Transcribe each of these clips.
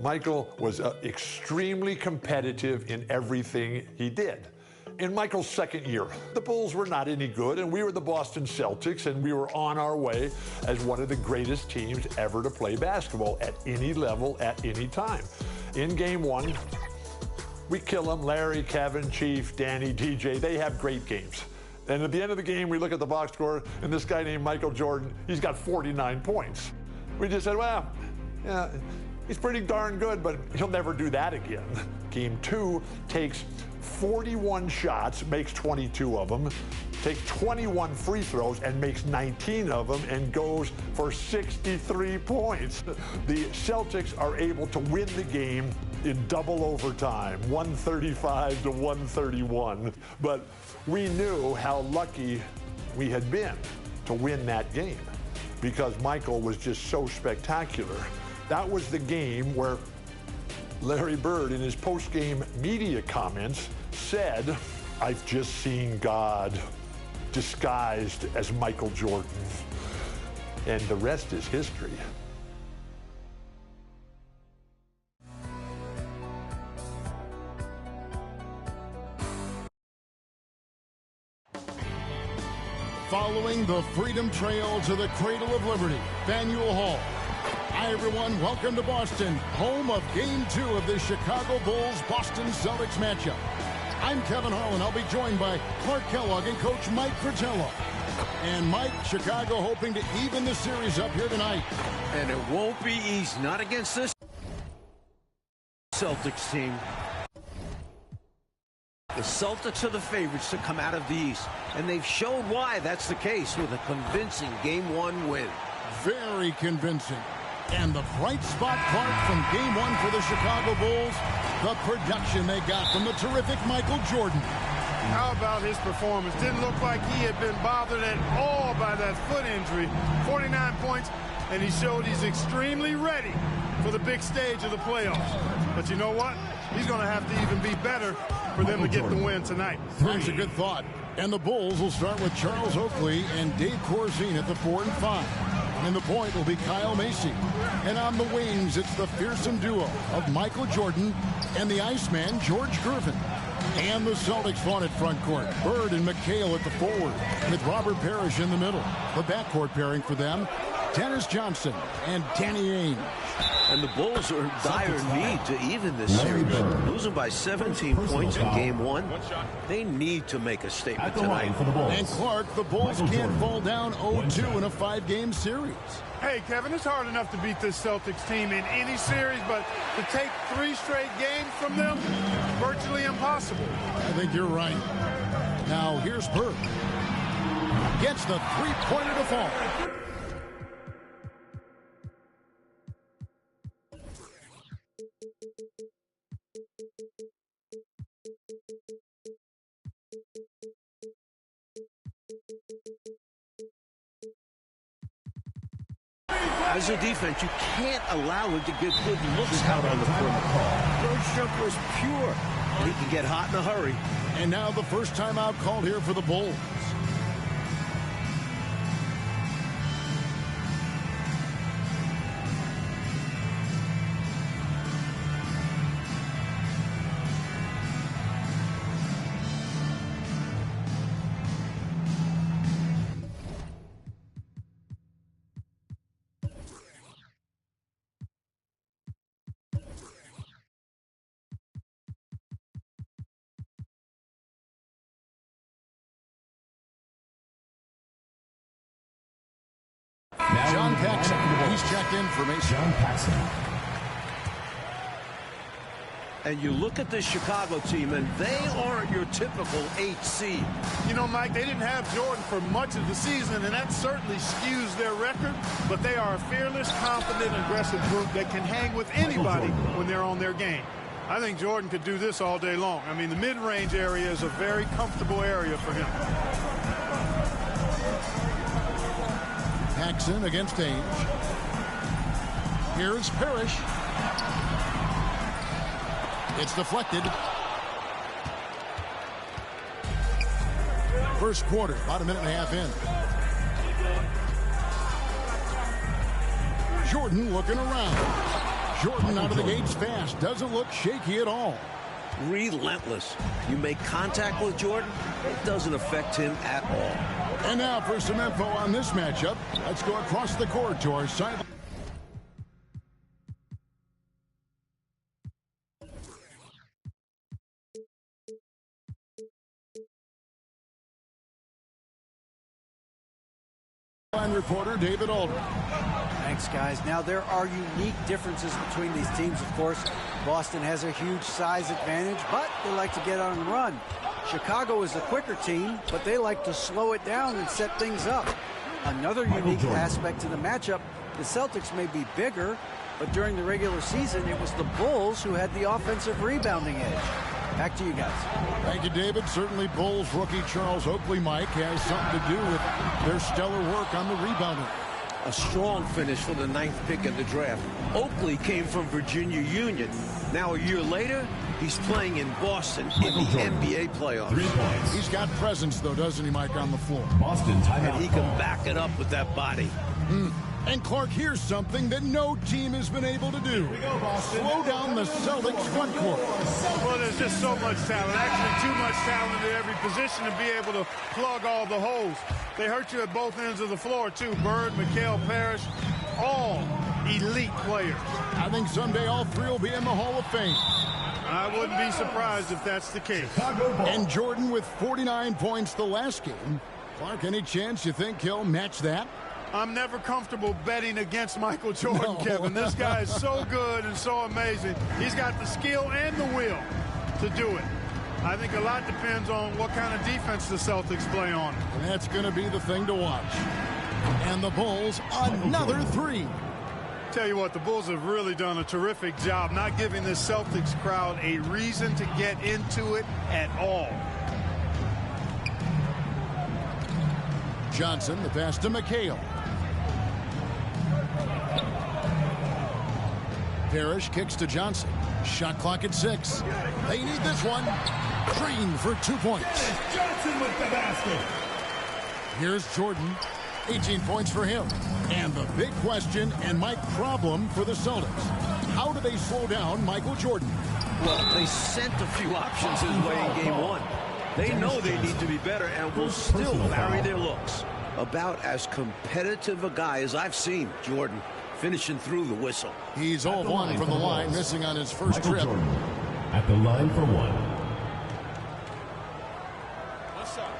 Michael was extremely competitive in everything he did. In Michael's second year, the Bulls were not any good, and we were the Boston Celtics, and we were on our way as one of the greatest teams ever to play basketball at any level, at any time. In game one, we kill them. Larry, Kevin, Chief, Danny, DJ, they have great games. And at the end of the game, we look at the box score, and this guy named Michael Jordan, he's got 49 points. We just said, well, yeah, he's pretty darn good, but he'll never do that again. Game two takes 41 shots, makes 22 of them, takes 21 free throws and makes 19 of them, and goes for 63 points. The Celtics are able to win the game in double overtime, 135 to 131. But we knew how lucky we had been to win that game because Michael was just so spectacular. That was the game where Larry Bird, in his post-game media comments, said, "I've just seen God disguised as Michael Jordan." And the rest is history. Following the Freedom Trail to the Cradle of Liberty, Faneuil Hall. Hi, everyone. Welcome to Boston, home of Game 2 of the Chicago Bulls-Boston Celtics matchup. I'm Kevin Harlan. I'll be joined by Clark Kellogg and Coach Mike Fratello. And Mike, Chicago hoping to even the series up here tonight. And it won't be easy. Not against this Celtics team. The Celtics are the favorites to come out of the East, and they've shown why that's the case with a convincing Game 1 win. Very convincing. And the bright spot, Clark, from Game 1 for the Chicago Bulls, the production they got from the terrific Michael Jordan. How about his performance? Didn't look like he had been bothered at all by that foot injury. 49 points, and he showed he's extremely ready for the big stage of the playoffs. But you know what? He's going to have to even be better for them to get the win tonight. That's a good thought. And the Bulls will start with Charles Oakley and Dave Corzine at the 4 and 5. And the point will be Kyle Macy. And on the wings, it's the fearsome duo of Michael Jordan and the Iceman, George Gervin. And the Celtics vaunted front court. Bird and McHale at the forward, with Robert Parrish in the middle. The backcourt pairing for them, Dennis Johnson and Danny Ainge. And the Bulls are in dire need to even this series. Losing by 17 points in Game 1, they need to make a statement tonight. And Clark, the Bulls can't fall down 0-2 in a 5-game series. Hey, Kevin, it's hard enough to beat this Celtics team in any series, but to take 3 straight games from them, virtually impossible. I think you're right. Now, here's Bird. Gets the three-pointer to fall. As a defense, you can't allow him to get good looks out on the perimeter. Bird's jumper is pure. He can get hot in a hurry. And now the first timeout called here for the Bulls. John Paxson, he's checked in for Mason. John Paxson. And you look at this Chicago team, and they aren't your typical 8 seed. You know, Mike, they didn't have Jordan for much of the season, and that certainly skews their record. But they are a fearless, confident, aggressive group that can hang with anybody when they're on their game. I think Jordan could do this all day long. I mean, the mid-range area is a very comfortable area for him. Paxson against Ainge. Here's Parrish. It's deflected. First quarter, about a minute and a half in. Jordan looking around. Jordan out of the gates fast. Doesn't look shaky at all. Relentless. You make contact with Jordan, it doesn't affect him at all. And now for some info on this matchup, let's go across the court to our sideline. Reporter David Aldridge. Thanks, guys. Now, there are unique differences between these teams, of course. Boston has a huge size advantage, but they like to get on and run. Chicago is the quicker team, but they like to slow it down and set things up. Another unique aspect to the matchup, the Celtics may be bigger, but during the regular season, it was the Bulls who had the offensive rebounding edge. Back to you guys. Thank you, David. Certainly Bulls rookie Charles Oakley, Mike, has something to do with their stellar work on the rebounding. A strong finish for the 9th pick in the draft. Oakley came from Virginia Union. Now a year later, he's playing in Boston in the NBA playoffs. 3 points. He's got presence, though, doesn't he, Mike, on the floor? Boston timeout. And he can back it up with that body. And Clark, here's something that no team has been able to do. Slow down the Celtics front court. Well, there's just so much talent. Actually, too much talent at every position to be able to plug all the holes. They hurt you at both ends of the floor, too. Bird, Mikal, Parrish, all elite players. I think someday all three will be in the Hall of Fame. I wouldn't be surprised if that's the case. And Jordan with 49 points the last game. Clark, any chance you think he'll match that? I'm never comfortable betting against Michael Jordan, Kevin. This guy is so good and so amazing. He's got the skill and the will to do it. I think a lot depends on what kind of defense the Celtics play on. And that's going to be the thing to watch. And the Bulls, another three. Tell you what, the Bulls have really done a terrific job not giving this Celtics crowd a reason to get into it at all. Johnson, the pass to McHale. Parrish kicks to Johnson. Shot clock at 6. They need this one. Green for 2 points. Johnson with the basket. Here's Jordan. 18 points for him. And the big question and my problem for the Celtics. How do they slow down Michael Jordan? Well, they sent a few options his way in game 1. They know they need to be better and will still vary their looks. About as competitive a guy as I've seen, Jordan, finishing through the whistle. He's 0-1 from the line, missing on his first trip. Jordan at the line for 1. What's up?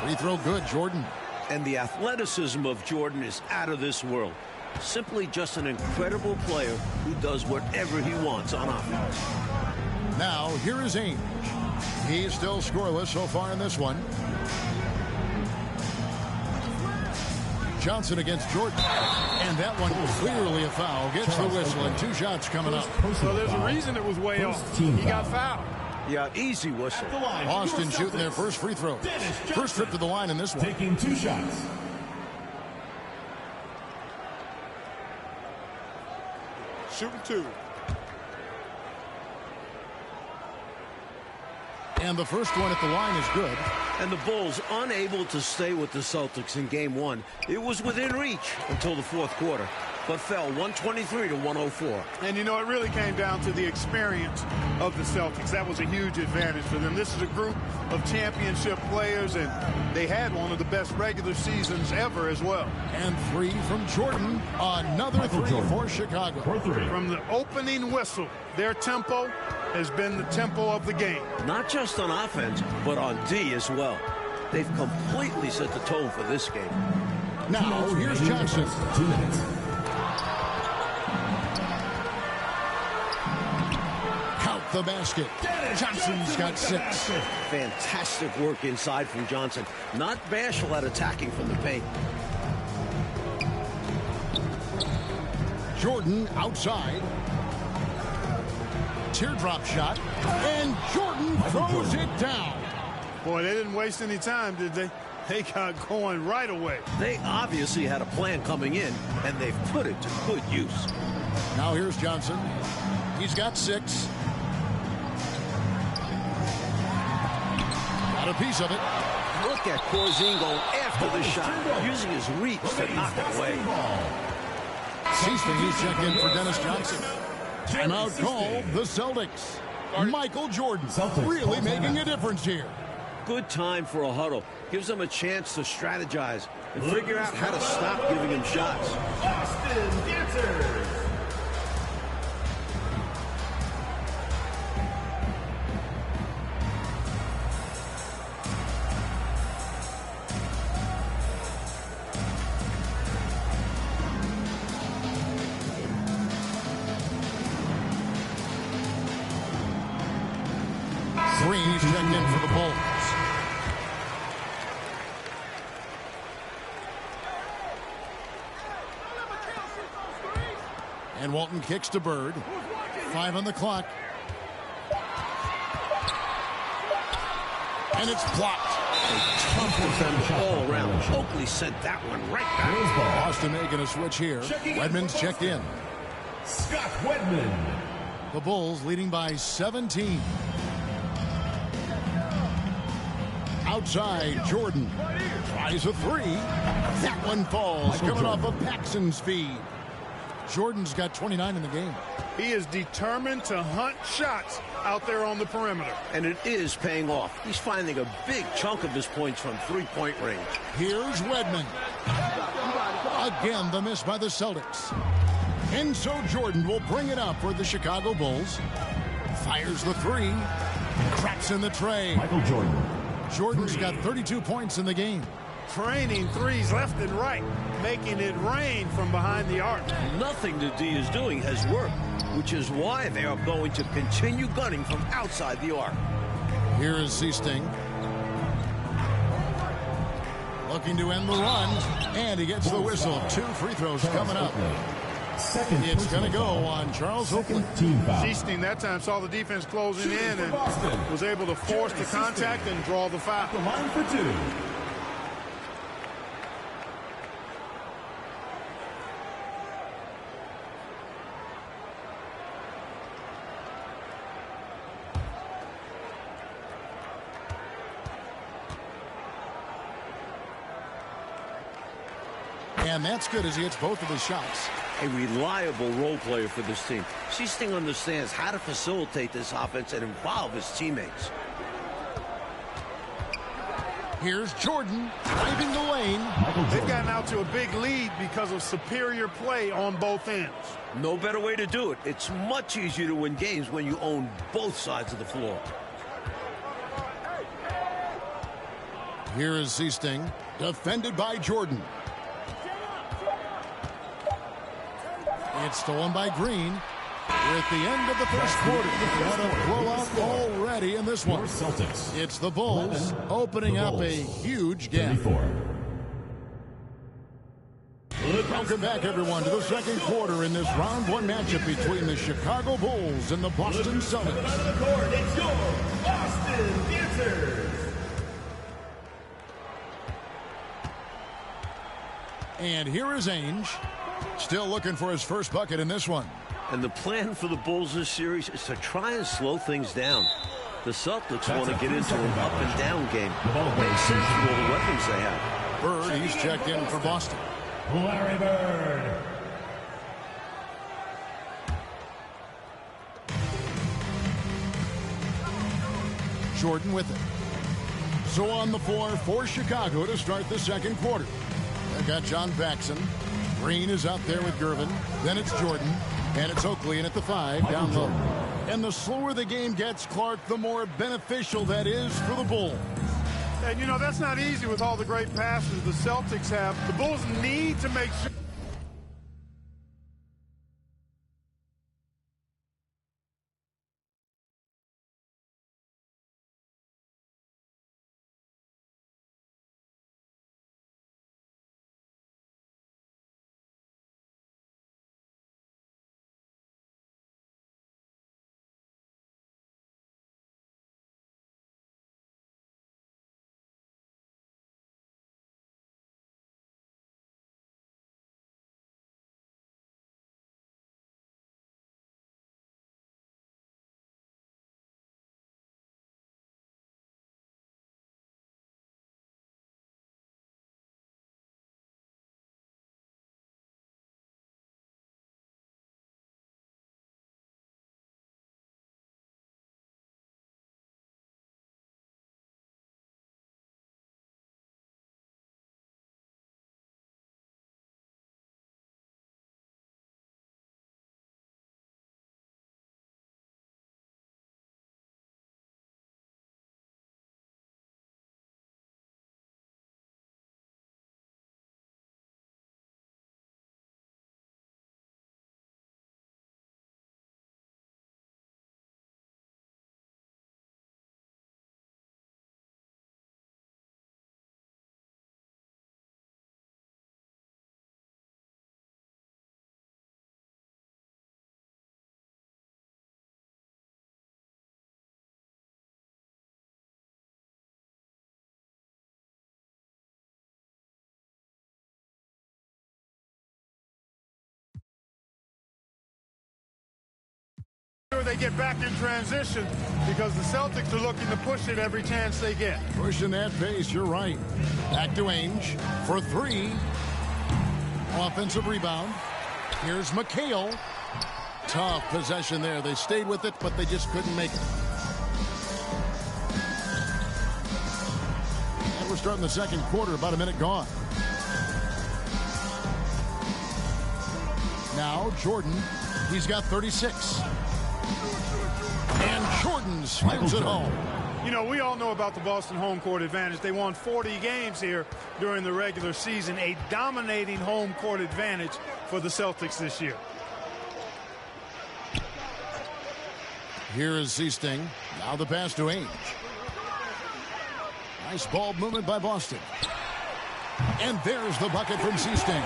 Free throw good, Jordan. And the athleticism of Jordan is out of this world. Simply just an incredible player who does whatever he wants on offense. Now, here is Ainge. He's still scoreless so far in this one. Johnson against Jordan. And that one clearly a foul. Gets the whistle and 2 shots coming up. So there's a reason it was way off. He got fouled. Yeah, easy whistle. Boston shooting their first free throw. First trip to the line in this one. Taking 2 shots. Shooting 2. And the first one at the line is good. And the Bulls unable to stay with the Celtics in game 1. It was within reach until the 4th quarter, but fell 123 to 104. And, you know, it really came down to the experience of the Celtics. That was a huge advantage for them. This is a group of championship players, and they had one of the best regular seasons ever as well. And 3 from Jordan. Another 3 for Chicago. From the opening whistle, their tempo has been the tempo of the game. Not just on offense, but on D as well. They've completely set the tone for this game. Now, here's Johnson. 2 minutes. Count the basket. Johnson's got 6. Fantastic work inside from Johnson. Not bashful at attacking from the paint. Jordan outside. Teardrop shot. And Jordan throws it down. Boy, they didn't waste any time, did they? They got going right away. They obviously had a plan coming in, and they've put it to good use. Now here's Johnson. He's got 6. Got a piece of it. Look at Corzine going after the shot, using his reach to knock it away. Seaston, he's checked in for Dennis Johnson. Timeout call, the Celtics. Michael Jordan really making a difference here. Good time for a huddle. Gives them a chance to strategize and figure out how to stop giving him shots. Boston Dancers. Green checked in for the Bulls. And Walton kicks to Bird. 5 on the clock. And it's blocked. Tough defense all around. Oakley sent that one right back. Boston making a switch here. Wedman's checked in. Scott Wedman. The Bulls leading by 17. Outside, Jordan tries a 3. That one falls, coming off of Paxson's feed. Jordan's got 29 in the game. He is determined to hunt shots out there on the perimeter. And it is paying off. He's finding a big chunk of his points from three-point range. Here's Wedman. Again, the miss by the Celtics. And so Jordan will bring it up for the Chicago Bulls. Fires the 3. Cracks in the tray. Michael Jordan. Jordan's got 32 points in the game. Training threes left and right, making it rain from behind the arc. Nothing the D is doing has worked, which is why they are going to continue gunning from outside the arc. Here is Seasting. Looking to end the run, and he gets the whistle. 2 free throws coming up. It's going to go on Charles Oakley. Seasting that time saw the defense closing in and was able to force the contact and draw the foul. The line for 2. And that's good as he hits both of his shots. A reliable role player for this team. Seasting understands how to facilitate this offense and involve his teammates. Here's Jordan driving the lane. They've gotten out to a big lead because of superior play on both ends. No better way to do it. It's much easier to win games when you own both sides of the floor. Here is Seasting, defended by Jordan. It's stolen by Green. We're at the end of the first quarter. What a blowout already in this one. Celtics. It's the Bulls opening up a huge gap. 34. Welcome back, everyone, to the second quarter in this round 1 matchup between the Chicago Bulls and the Boston Celtics. Out of the court, it's your Boston Dancers. And here is Ainge, still looking for his first bucket in this one. And the plan for the Bulls this series is to try and slow things down. The Celtics want to get into an up-and-down game. Makes sense with all the weapons they have. Bird, he's checked in for Boston. Larry Bird. Jordan with it. So on the floor for Chicago to start the second quarter. They've got John Paxson. Green is out there with Gervin. Then it's Jordan. And it's Oakley in at the 5 down low. And the slower the game gets, Clark, the more beneficial that is for the Bulls. And, you know, that's not easy with all the great passes the Celtics have. The Bulls need to make sure they get back in transition because the Celtics are looking to push it every chance they get. Pushing that pace, you're right. Back to Ainge for three. Offensive rebound. Here's McHale. Tough possession there. They stayed with it, but they just couldn't make it. And we're starting the second quarter, about a minute gone. Now Jordan, he's got 36. And Jordan slams it home. You know, we all know about the Boston home court advantage. They won 40 games here during the regular season. A dominating home court advantage for the Celtics this year. Here is Seasting. Now the pass to Ainge. Nice ball movement by Boston. And there's the bucket from Seasting.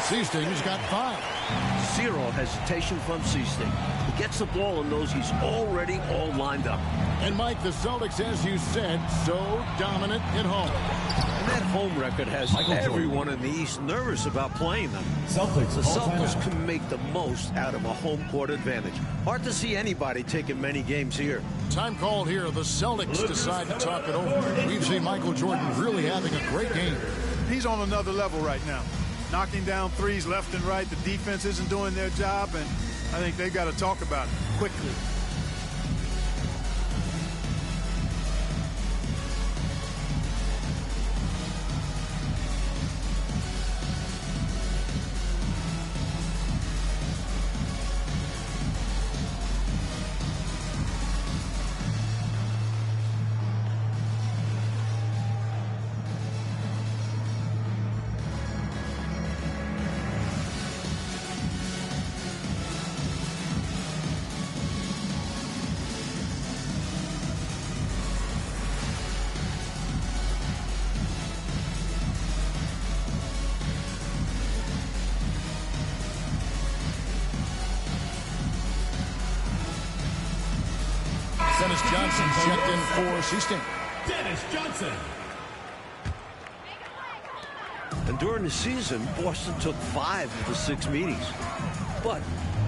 Seasting's got 5. Zero hesitation from Seasting. He gets the ball and knows he's already all lined up. And Mike, the Celtics, as you said, so dominant at home. And that home record has everyone in the East nervous about playing them. The Celtics can make the most out of a home court advantage. Hard to see anybody taking many games here. Time called here. The Celtics decide to talk it over. We've seen Michael Jordan really having a great game. He's on another level right now. Knocking down threes left and right. The defense isn't doing their job, and I think they've got to talk about it quickly. Dennis Johnson checked in for Seasting. Dennis Johnson. And during the season, Boston took 5 of the 6 meetings. But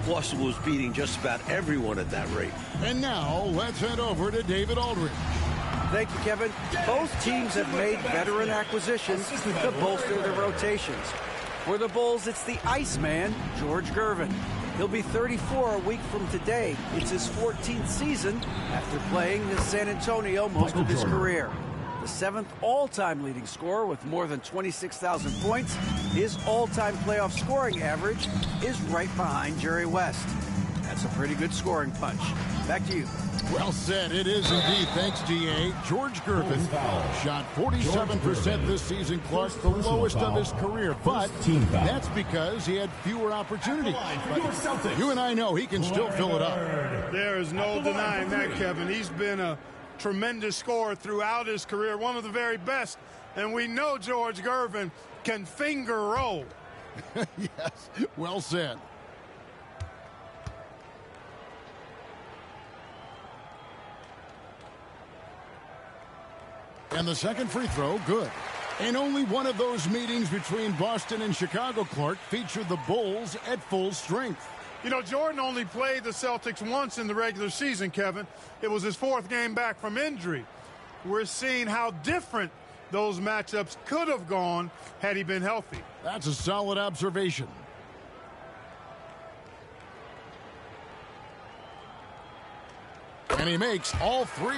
Boston was beating just about everyone at that rate. And now let's head over to David Aldridge. Thank you, Kevin. Both teams have made veteran acquisitions to bolster their rotations. For the Bulls, it's the Iceman, George Gervin. He'll be 34 a week from today. It's his 14th season after playing in San Antonio most of his career. The 7th all-time leading scorer with more than 26,000 points. His all-time playoff scoring average is right behind Jerry West. That's a pretty good scoring punch. Back to you. Well said. It is indeed. Thanks, D.A. George Gervin shot 47% this season, Clark, the lowest of his career. But that's because he had fewer opportunities. But you and I know he can still fill it up. There is no denying that, Kevin. He's been a tremendous scorer throughout his career, one of the very best. And we know George Gervin can finger roll. Yes, well said. And the second free throw, good. And only one of those meetings between Boston and Chicago, Clark, featured the Bulls at full strength. You know, Jordan only played the Celtics once in the regular season, Kevin. It was his 4th game back from injury. We're seeing how different those matchups could have gone had he been healthy. That's a solid observation. And he makes all 3.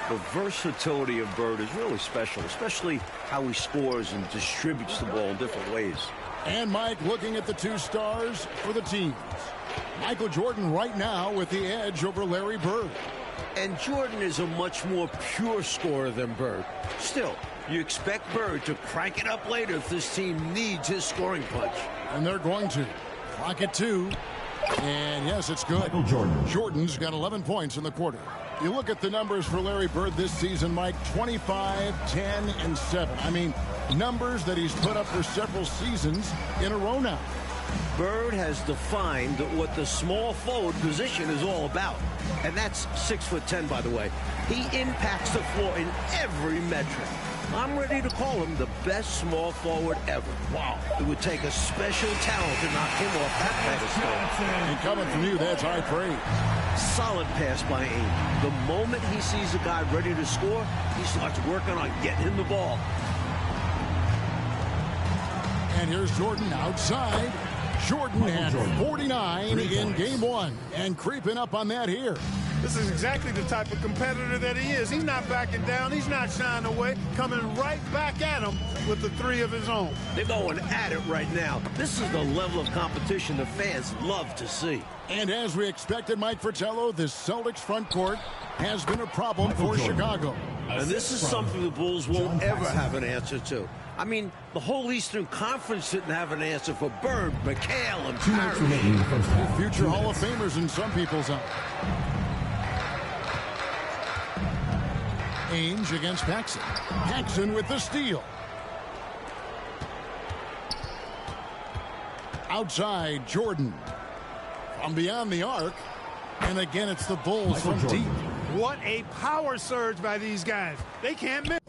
The versatility of Bird is really special, especially how he scores and distributes the ball in different ways. And Mike looking at the 2 stars for the teams. Michael Jordan right now with the edge over Larry Bird. And Jordan is a much more pure scorer than Bird. Still, you expect Bird to crank it up later if this team needs his scoring punch. And they're going to. Clock at 2. And yes, it's good. Jordan's got 11 points in the quarter. You look at the numbers for Larry Bird this season, Mike, 25, 10, and 7. I mean, numbers that he's put up for several seasons in a row now. Bird has defined what the small forward position is all about. And that's 6'10", by the way. He impacts the floor in every metric. I'm ready to call him the best small forward ever. Wow. It would take a special talent to knock him off that pedestal. And coming from you, that's high praise. Solid pass by Aim. The moment he sees a guy ready to score, he starts working on getting him the ball. And here's Jordan outside. Jordan had 49 in game 1 and creeping up on that here. This is exactly the type of competitor that he is. He's not backing down. He's not shying away. Coming right back at him with the 3 of his own. They're going at it right now. This is the level of competition the fans love to see. And as we expected, Mike Fratello, this Celtics front court has been a problem for Chicago. And this is something the Bulls won't ever have an answer to. I mean, the whole Eastern Conference didn't have an answer for Bird, McHale, and Parrish. Future Hall of Famers in some people's eyes. Ainge against Paxson. Paxson with the steal. Outside, Jordan. From beyond the arc. And again, it's the Bulls from deep. What a power surge by these guys. They can't miss.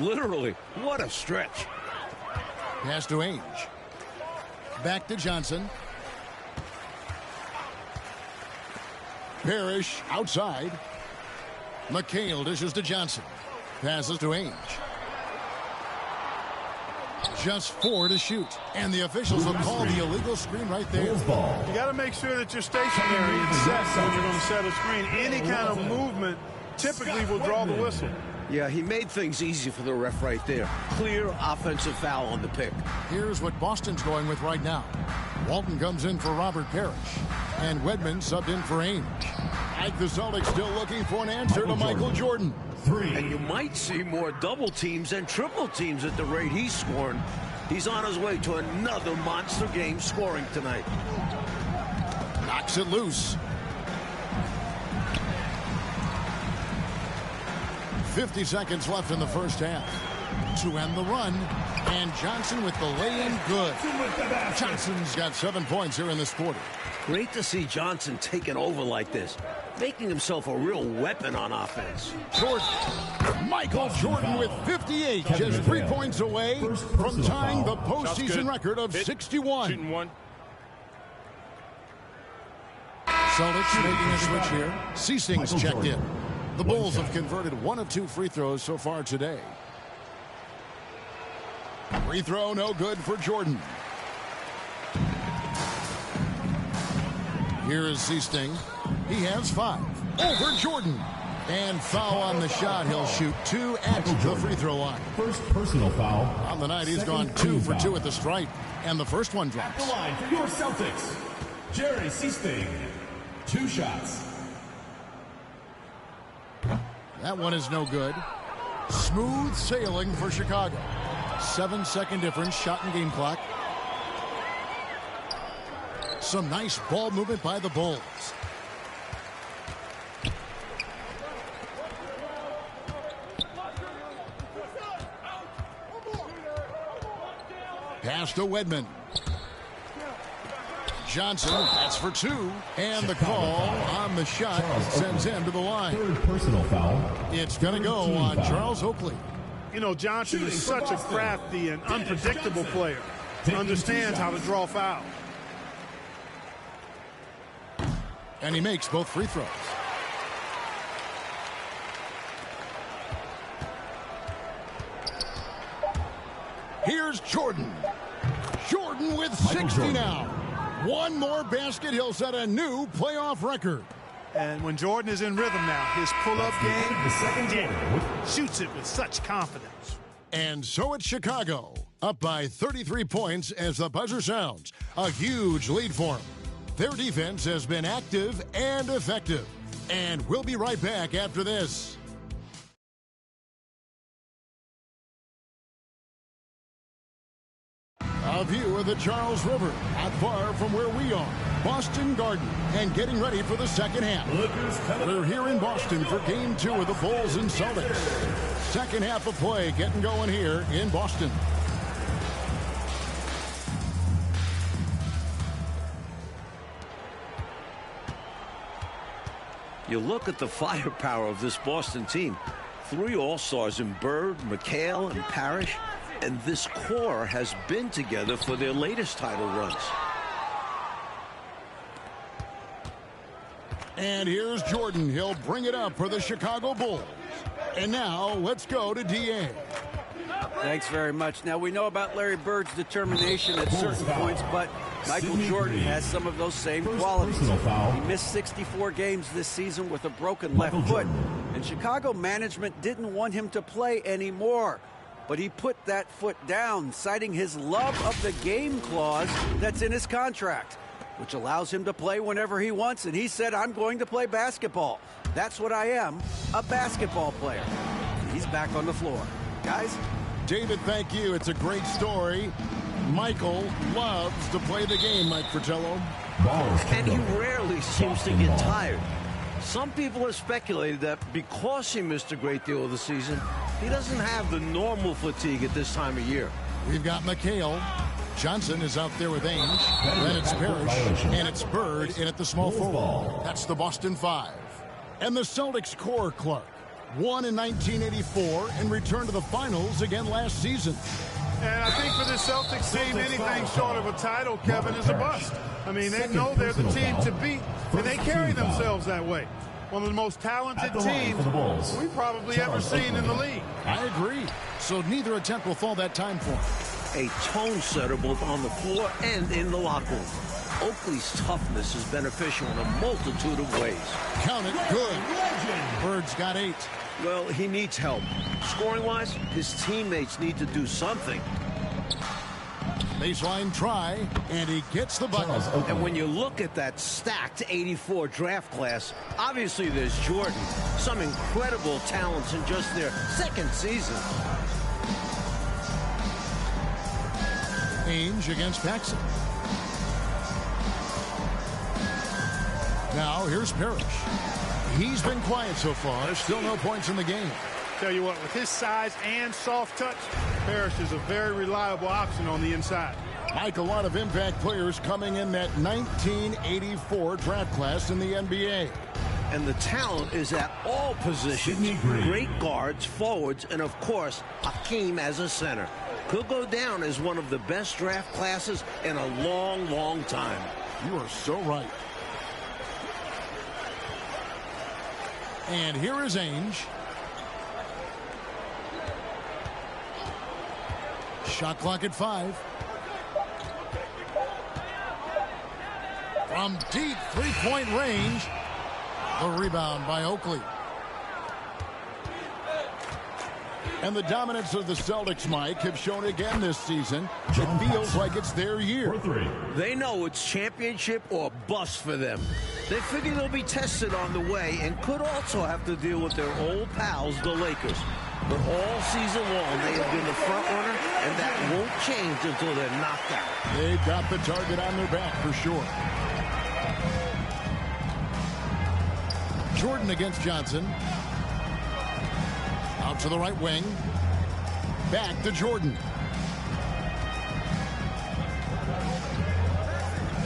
Literally, what a stretch. Pass to Ainge. Back to Johnson. Parrish outside. McHale dishes to Johnson. Passes to Ainge. Just 4 to shoot. And the officials will call the illegal screen right there. You got to make sure that you're stationary and set when you're going to set a screen. Any kind of movement typically will draw the whistle. Yeah, he made things easy for the ref right there. Clear offensive foul on the pick. Here's what Boston's going with right now. Walton comes in for Robert Parrish. And Wedman subbed in for Ainge. Like the Celtics still looking for an answer to Michael Jordan. And you might see more double teams and triple teams at the rate he's scoring. He's on his way to another monster game scoring tonight. Knocks it loose. 50 seconds left in the first half to end the run, and Johnson with the lay-in good. Johnson's got 7 points here in this quarter. Great to see Johnson taking over like this, making himself a real weapon on offense. Jordan, Michael Jordan with 58, just 3 points away from tying the postseason record of 61. Celtics making a switch here. Seasing's checked in. The Bulls have converted 1 of 2 free throws so far today. Free throw no good for Jordan. Here is Seasting. He has 5. Over Jordan. And foul on the shot. He'll shoot 2 at the free throw line. First personal foul. On the night, he's gone 2 for 2 at the stripe. And the first one At drops. the line for your Celtics, Jerry Seasting. 2 shots. That one is no good. Smooth sailing for Chicago. 7-second difference, shot and game clock. Some nice ball movement by the Bulls. Pass to Wedman. Johnson, that's for 2. And the call on the shot sends him to the line. Third personal foul. It's going to go on Charles Oakley. You know, Johnson is such a crafty and unpredictable player. He understands how to draw fouls. And he makes both free throws. Here's Jordan. Jordan with 60 now. One more basket, he'll set a new playoff record. And when Jordan is in rhythm now, his pull-up game, The second quarter. shoots it with such confidence. And so it's Chicago, up by 33 points as the buzzer sounds. A huge lead for them. Their defense has been active and effective. And we'll be right back after this. A view of the Charles River, not far from where we are, Boston Garden, and getting ready for the second half. We're here in Boston for Game 2 of the Bulls and Celtics. Second half of play getting going here in Boston. You look at the firepower of this Boston team. 3 All-Stars in Bird, McHale, and Parrish. And this core has been together for their latest title runs. And here's Jordan. He'll bring it up for the Chicago Bulls. And now let's go to DA. Thanks very much. Now, we know about Larry Bird's determination at certain points, but Michael Jordan has some of those same qualities. He missed 64 games this season with a broken left foot, and Chicago management didn't want him to play anymore. But he put that foot down, citing his love of the game clause that's in his contract, which allows him to play whenever he wants. And he said, I'm going to play basketball. That's what I am, a basketball player. And he's back on the floor. Guys? David, thank you. It's a great story. Michael loves to play the game, Mike Fratello. And he rarely seems to get tired. Some people have speculated that because he missed a great deal of the season, he doesn't have the normal fatigue at this time of year. We've got McHale. Johnson is out there with Ainge. Then it's Parrish. And it's Bird in at the small forward. That's the Boston 5. And the Celtics core, Clark. Won in 1984 and returned to the finals again last season. And I think for the Celtics team, anything short of a title, Kevin, is a bust. I mean, they know they're the team to beat, and they carry themselves that way. One of the most talented teams we've probably ever seen in the league. I agree. So neither attempt will fall that time point. A tone setter both on the floor and in the locker room. Oakley's toughness is beneficial in a multitude of ways. Count it, good. Bird's got 8. Well, he needs help. Scoring-wise, his teammates need to do something. Baseline try, and he gets the bucket. And when you look at that stacked 84 draft class, obviously there's Jordan. Some incredible talents in just their second season. Ainge against Paxson. Now here's Parrish. He's been quiet so far. There's still no points in the game. Tell you what, with his size and soft touch, Parrish is a very reliable option on the inside. Like a lot of impact players coming in that 1984 draft class in the NBA. And the talent is at all positions. Great guards, forwards, and of course, Hakeem as a center. Could go down as one of the best draft classes in a long, long time. You are so right. And here is Ainge. Shot clock at 5. From deep three-point range. The rebound by Oakley. And the dominance of the Celtics, Mike, have shown again this season. It feels like it's their year. They know it's championship or bust for them. They figure they'll be tested on the way and could also have to deal with their old pals, the Lakers. But all season long, they have been the front runner, and that won't change until they're knocked out. They've got the target on their back for sure. Jordan against Johnson. Out to the right wing. Back to Jordan.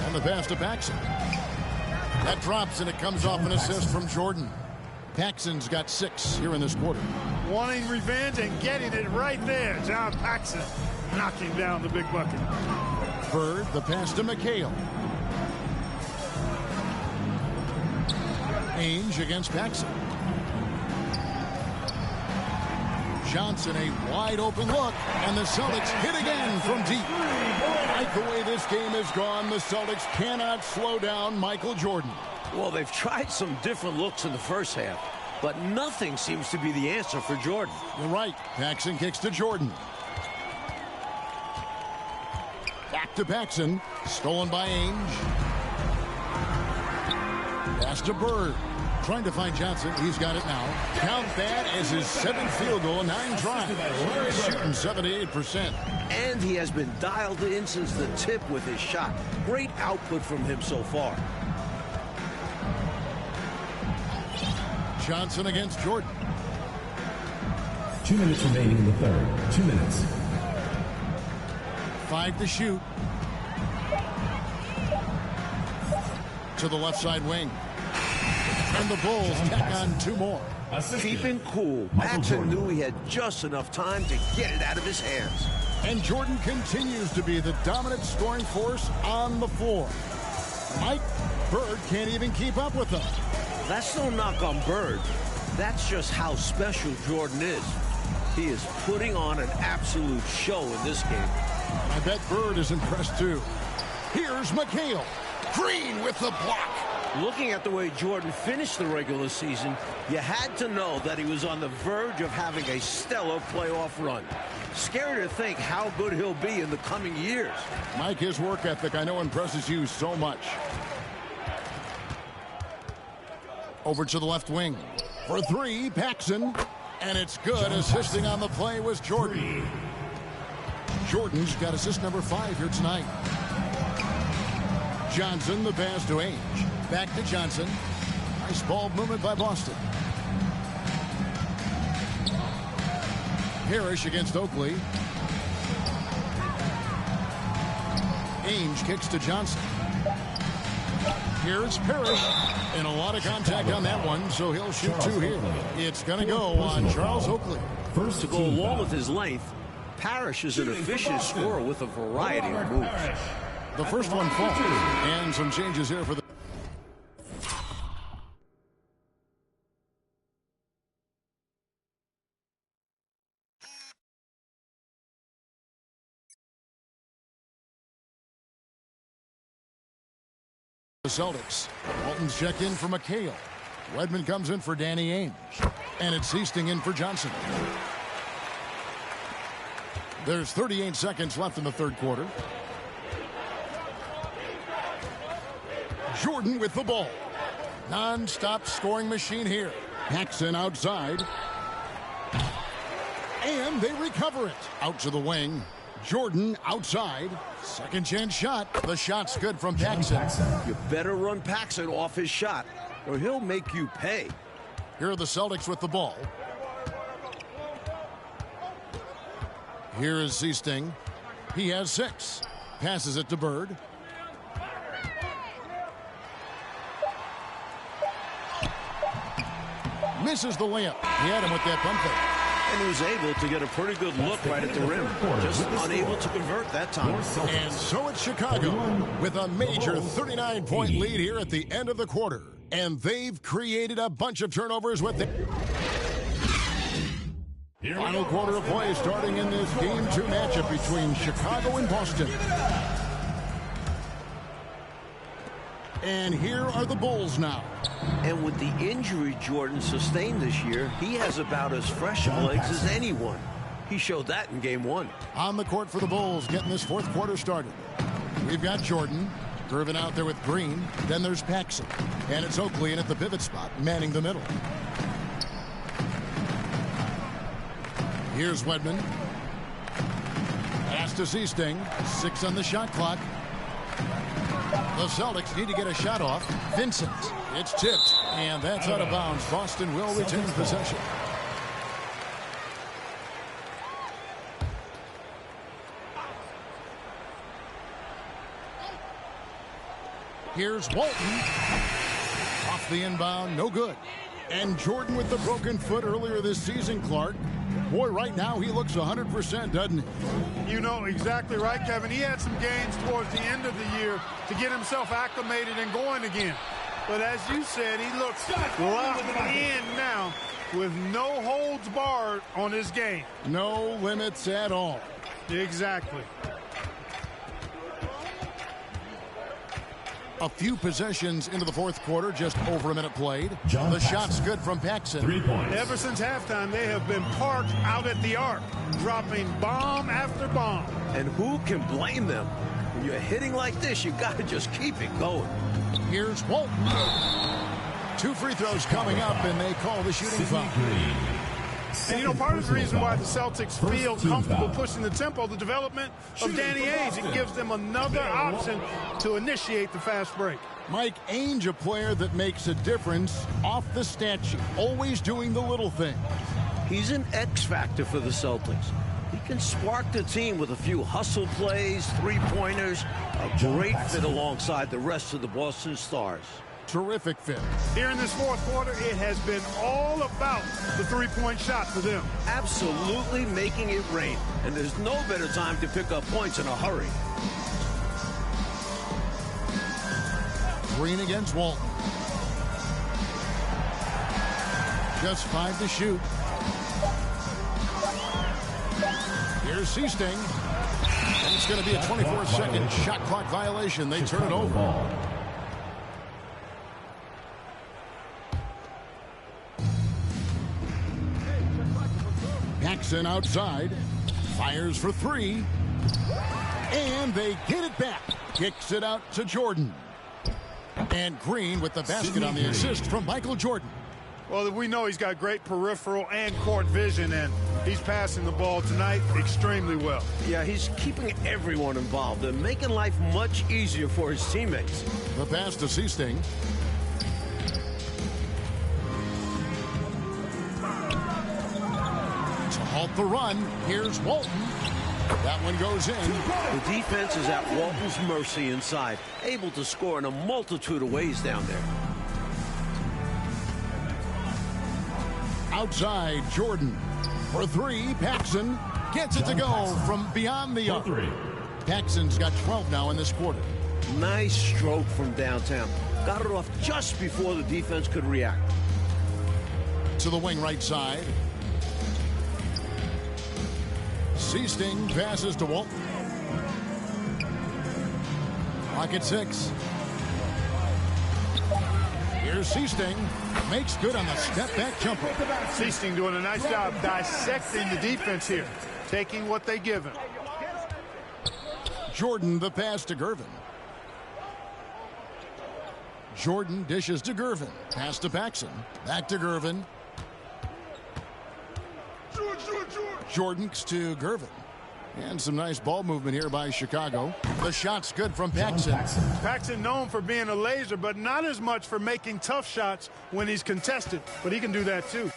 And the pass to Paxson. That drops, and it comes off an assist from Jordan. Paxson's got 6 here in this quarter. Wanting revenge and getting it right there. John Paxson knocking down the big bucket. Bird, the pass to McHale. Ainge against Paxson. Johnson, a wide open look, and the Celtics hit again from deep. Like the way this game has gone, the Celtics cannot slow down Michael Jordan. Well, they've tried some different looks in the first half, but nothing seems to be the answer for Jordan. You're right. Paxson kicks to Jordan. Back to Paxson. Stolen by Ainge. Pass to Bird. Trying to find Johnson. He's got it now. Count that as his 7th field goal, 9 tries. Shooting 78%. And he has been dialed in since the tip with his shot. Great output from him so far. Johnson against Jordan. 2 minutes remaining in the third. 2 minutes. 5 to shoot. To the left side wing. And the Bulls tack on 2 more. Keeping cool. Paxson knew he had just enough time to get it out of his hands. And Jordan continues to be the dominant scoring force on the floor. Mike, Bird can't even keep up with them. That's no knock on Bird. That's just how special Jordan is. He is putting on an absolute show in this game. I bet Bird is impressed too. Here's McHale. Green with the block. Looking at the way Jordan finished the regular season, you had to know that he was on the verge of having a stellar playoff run. Scary to think how good he'll be in the coming years. Mike, his work ethic I know impresses you so much. Over to the left wing. For 3, Paxson. And it's good. Assisting on the play was Jordan. Jordan's got assist number 5 here tonight. Johnson, the pass to Ainge. Back to Johnson. Nice ball movement by Boston. Parrish against Oakley. Ainge kicks to Johnson. Here's Parrish. And a lot of contact on that one, so he'll shoot 2 here. It's going to go on Charles Oakley. To go along with his length, Parrish is an efficient scorer with a variety of moves. The first one falls. And some changes here for the Celtics. Walton's check in for McHale. Wedman comes in for Danny Ainge. And it's Easting in for Johnson. There's 38 seconds left in the third quarter. Jordan with the ball. Non-stop scoring machine here. Paxson outside. And they recover it. Out to the wing. Jordan outside. Second chance shot. The shot's good from Paxson. You better run Paxson off his shot, or he'll make you pay. Here are the Celtics with the ball. Here is Seasting. He has 6. Passes it to Bird. Misses the layup. He had him with that pump fake. And he was able to get a pretty good look right at the rim. Just unable to convert that time. And so it's Chicago with a major 39-point lead here at the end of the quarter. And they've created a bunch of turnovers with the final quarter of play starting in this Game 2 matchup between Chicago and Boston. And here are the Bulls now. And with the injury Jordan sustained this year, he has about as fresh of legs as anyone. He showed that in Game 1. On the court for the Bulls, getting this fourth quarter started. We've got Jordan. Gervin out there with Green. Then there's Paxson. And it's Oakley in at the pivot spot, manning the middle. Here's Wedman. Pass to Seasting. 6 on the shot clock. The Celtics need to get a shot off. Vincent. It's tipped. And that's out of bounds. Boston will retain possession. Here's Walton. Off the inbound, no good. And Jordan with the broken foot earlier this season, Clark. Boy, right now he looks 100%, doesn't he? You know exactly right, Kevin. He had some games towards the end of the year to get himself acclimated and going again. But as you said, he looks locked in now with no holds barred on his game. No limits at all. Exactly. A few possessions into the fourth quarter, just over a minute played. The shot's good from Paxson. 3 points. Ever since halftime, they have been parked out at the arc, dropping bomb after bomb. And who can blame them? When you're hitting like this, you got to just keep it going. Here's Walton. 2 free throws coming up, and they call the shooting foul. And, you know, part of the reason why the Celtics feel comfortable pushing the tempo, the development of Danny Ainge, it gives them another option to initiate the fast break. Mike Ainge, a player that makes a difference off the stat sheet, always doing the little thing. He's an X factor for the Celtics. He can spark the team with a few hustle plays, three-pointers, a great fit alongside the rest of the Boston Stars. Terrific fit. Here in this fourth quarter, it has been all about the three-point shot for them. Absolutely making it rain. And there's no better time to pick up points in a hurry. Green against Walton. Just 5 to shoot. Here's Seasting. And it's going to be a 24-second shot clock violation. They turn it over. Paxson outside. Fires for 3. And they get it back. Kicks it out to Jordan. And Green with the basket on the assist from Michael Jordan. Well, we know he's got great peripheral and court vision, and he's passing the ball tonight extremely well. Yeah, he's keeping everyone involved and making life much easier for his teammates. The pass to Seasting. To halt the run, here's Walton. That one goes in. The defense is at Walton's mercy inside, able to score in a multitude of ways down there. Outside, Jordan. For 3, Paxson gets it to go from beyond the arc. Paxson's got 12 now in this quarter. Nice stroke from downtown. Got it off just before the defense could react. To the wing right side. Seasting passes to Walton. Clock at 6. Here's Seasting. Makes good on the step-back jumper. Seasting doing a nice job dissecting the defense here, taking what they give him. Jordan the pass to Gervin. Jordan dishes to Gervin. Pass to Paxson. Back to Gervin. Jordan to Gervin. And some nice ball movement here by Chicago. The shot's good from Paxson. Paxson known for being a laser, but not as much for making tough shots when he's contested. But he can do that too.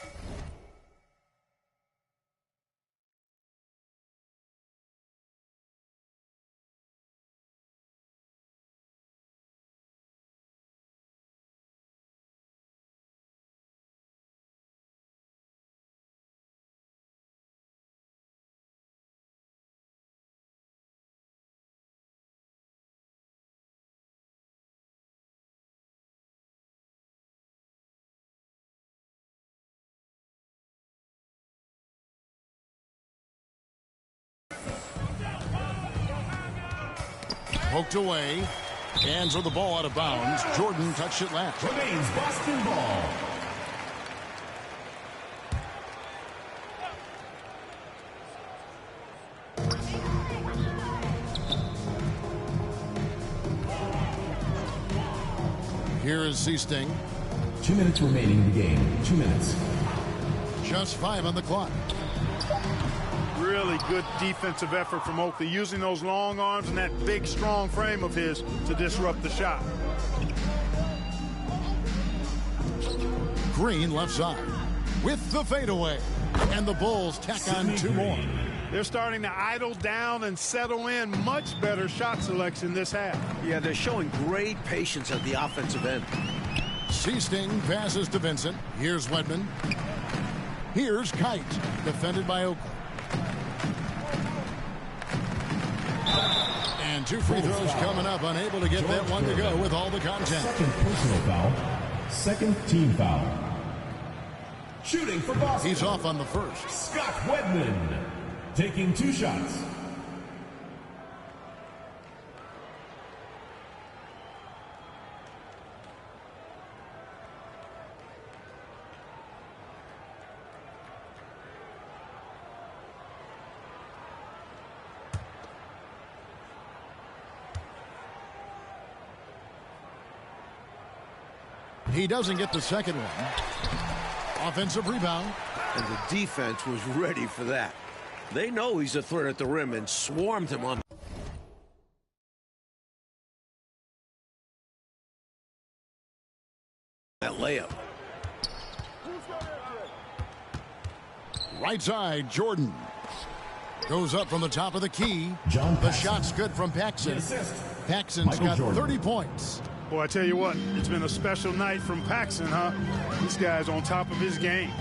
Poked away. Hands on the ball out of bounds. Jordan touched it last. Remains Boston ball. Here is Seasting. 2 minutes remaining in the game. 2 minutes. Just 5 on the clock. Really good defensive effort from Oakley, using those long arms and that big, strong frame of his to disrupt the shot. Green left side with the fadeaway. And the Bulls tack on 2 more. They're starting to idle down and settle in. Much better shot selection this half. Yeah, they're showing great patience at the offensive end. Seasting passes to Vincent. Here's Wedman. Here's Kite, defended by Oakley. And 2 free throws coming up, unable to get that one to go with all the contact. Second personal foul. Second team foul. Shooting for Boston. He's off on the first. Scott Wedman taking 2 shots. He doesn't get the second one. Offensive rebound. And the defense was ready for that. They know he's a threat at the rim and swarmed him on that layup. Right side, Jordan. Goes up from the top of the key. John The Paxson. shot's good from Paxson. Assist. Paxson's Michael got Jordan. 30 points. Boy, I tell you what, it's been a special night from Paxson, huh? This guy's on top of his game.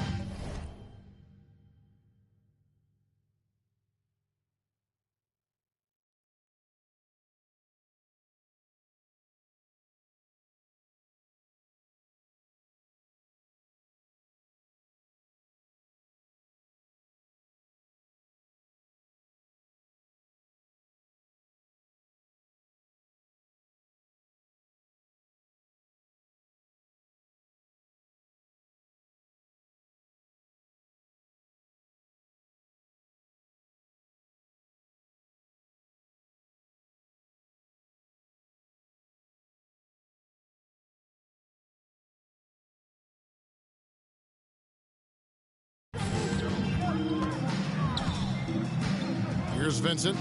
Here's Vincent.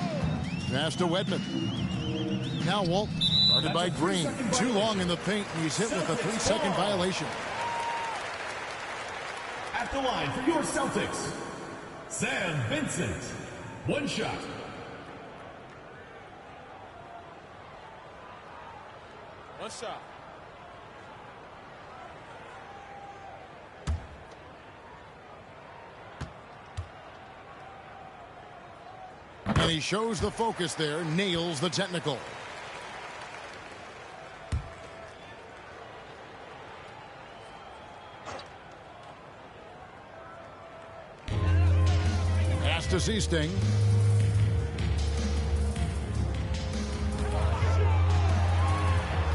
Pass to Wedman. Now Walt. Guarded by Green. Too long in the paint, and he's hit with a 3-second violation. At the line for your Celtics, Sam Vincent. 1 shot. One shot. And he shows the focus there, nails the technical. Pass to Seasting.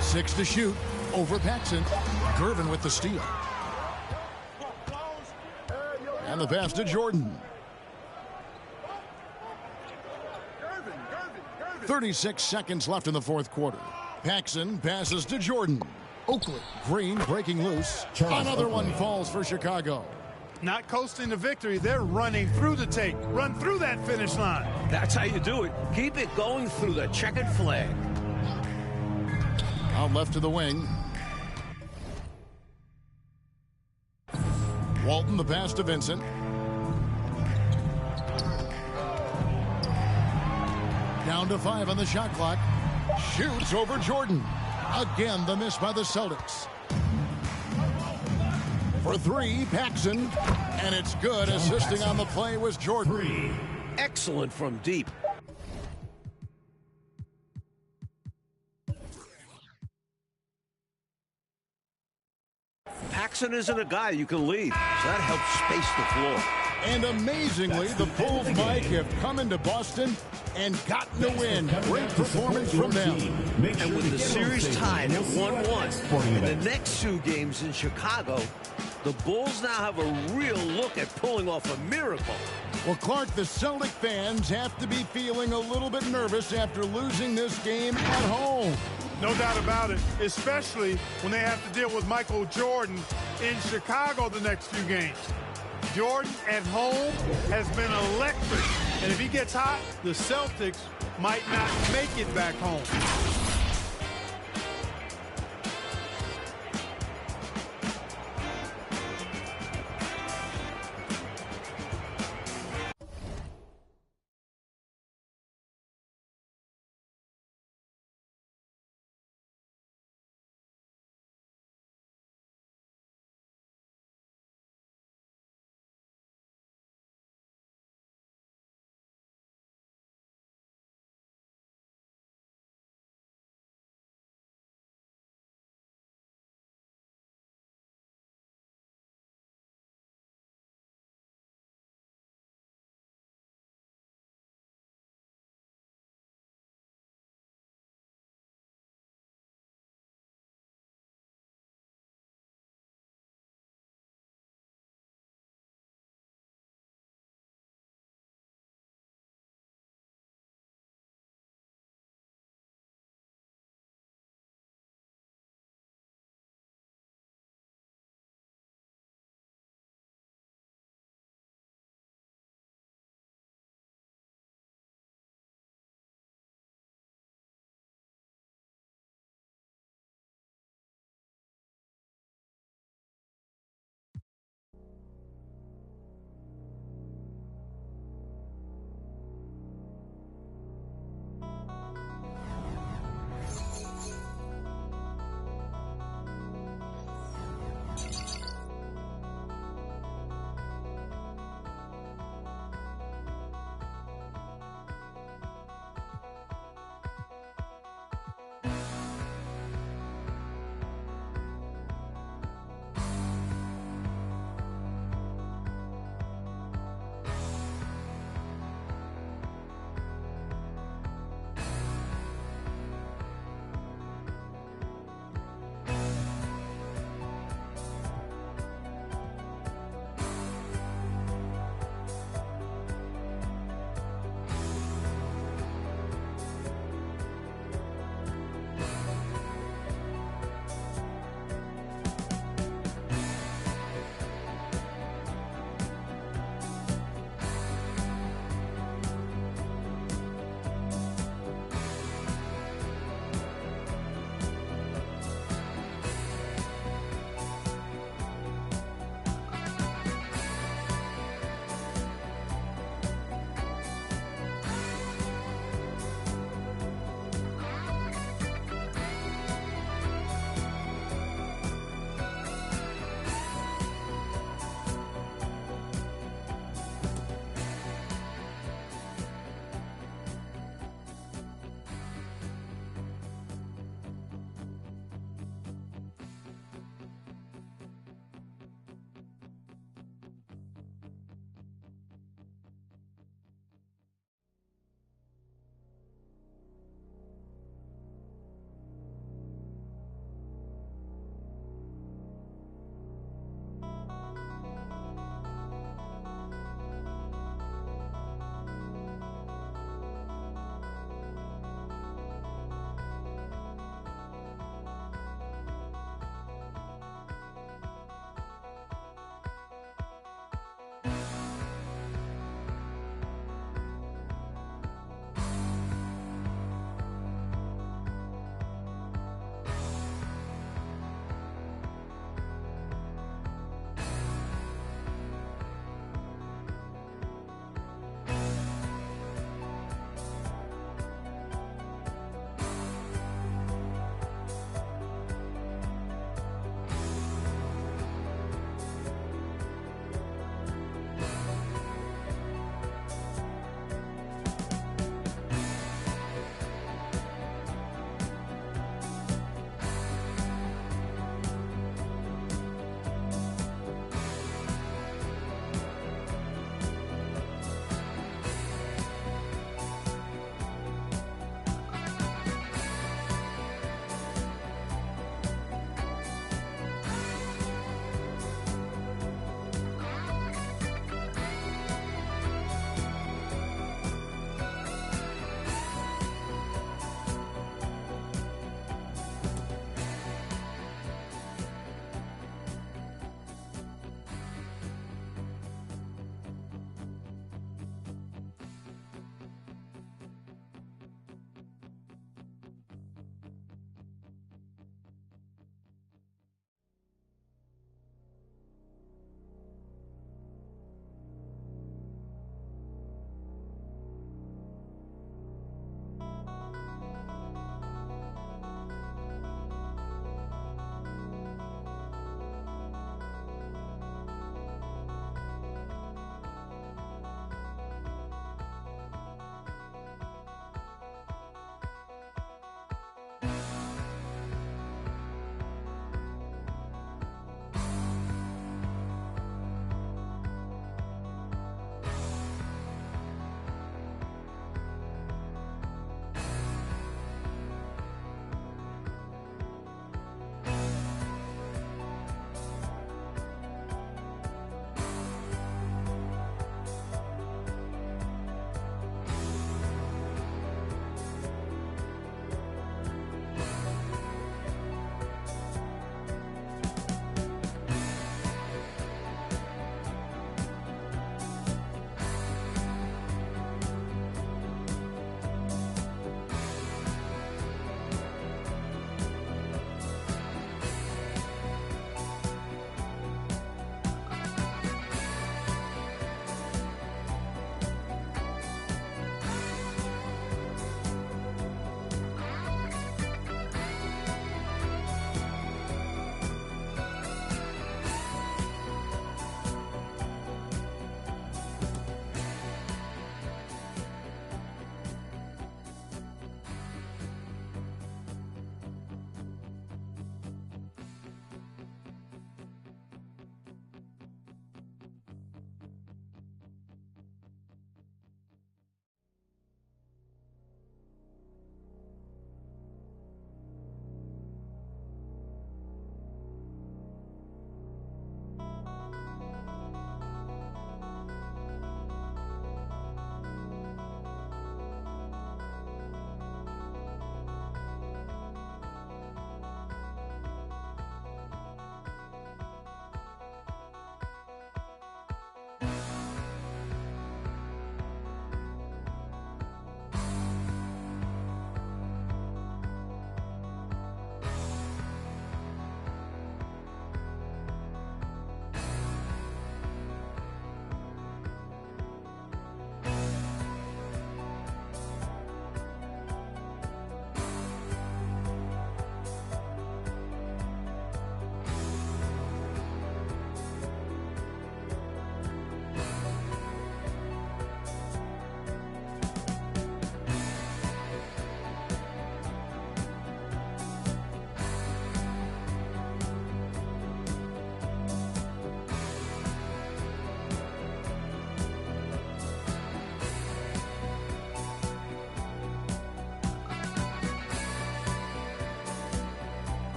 Six to shoot over Paxson. Gervin with the steal. And the pass to Jordan. 36 seconds left in the fourth quarter. Paxson passes to Jordan. Oakley. Green breaking loose. Another one falls for Chicago. Not coasting to victory. They're running through the tape. Run through that finish line. That's how you do it. Keep it going through the checkered flag. Out left to the wing. Walton the pass to Vincent. Down to 5 on the shot clock. Shoots over Jordan. Again, the miss by the Celtics. For 3, Paxson. And it's good. Assisting on the play was Jordan. Excellent from deep. Paxson isn't a guy you can lead, so that helps space the floor. And amazingly, the Bulls, Mike, have come into Boston and gotten the win. Great performance from them. And with the series tied at 1-1, in the next 2 games in Chicago, the Bulls now have a real look at pulling off a miracle. Well, Clark, the Celtic fans have to be feeling a little bit nervous after losing this game at home. No doubt about it, especially when they have to deal with Michael Jordan in Chicago the next few games. Jordan at home has been electric, and if he gets hot, the Celtics might not make it back home.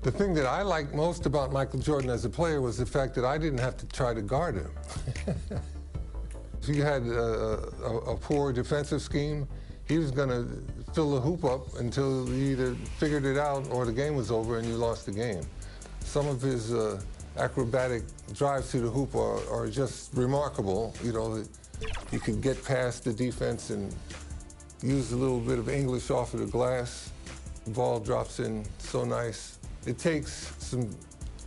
The thing that I liked most about Michael Jordan as a player was the fact that I didn't have to try to guard him. If you had a poor defensive scheme, he was going to fill the hoop up until you either figured it out or the game was over and you lost the game. Some of his acrobatic drives to the hoop are just remarkable. You know, he could get past the defense and use a little bit of English off of the glass. The ball drops in so nice. It takes some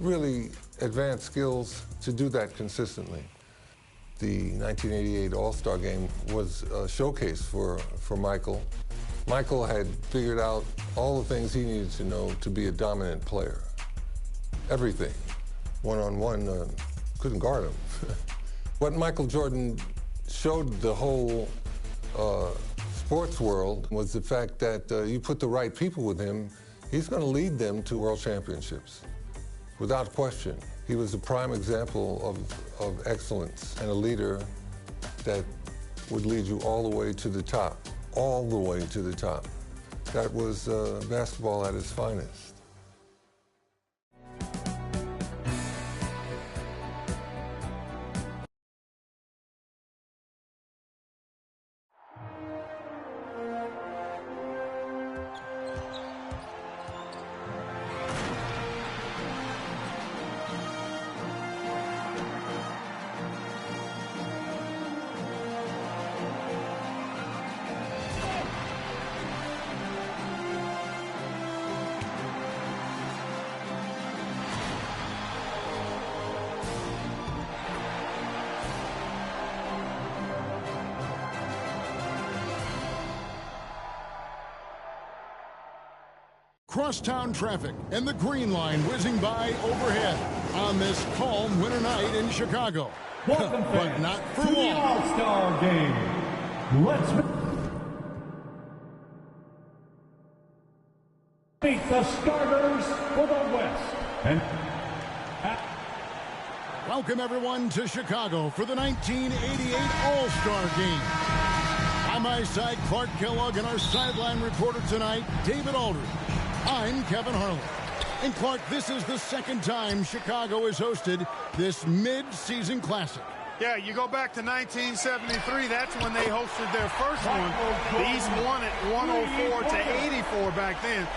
really advanced skills to do that consistently. The 1988 All-Star Game was a showcase for Michael. Michael had figured out all the things he needed to know to be a dominant player. Everything. One-on-one, couldn't guard him. What Michael Jordan showed the whole sports world was the fact that you put the right people with him, he's going to lead them to world championships, without question. He was a prime example of excellence and a leader that would lead you all the way to the top, all the way to the top. That was basketball at its finest. Crosstown traffic and the green line whizzing by overhead on this calm winter night in Chicago. Welcome, but not for to the long. All-Star Game. Let's meet the starters for the West. And welcome everyone to Chicago for the 1988 All-Star Game. On my side, Clark Kellogg, and our sideline reporter tonight, David Aldridge. I'm Kevin Harlan. And Clark, this is the second time Chicago has hosted this mid-season classic. Yeah, you go back to 1973, that's when they hosted their first one. The East won it 104-84 back then.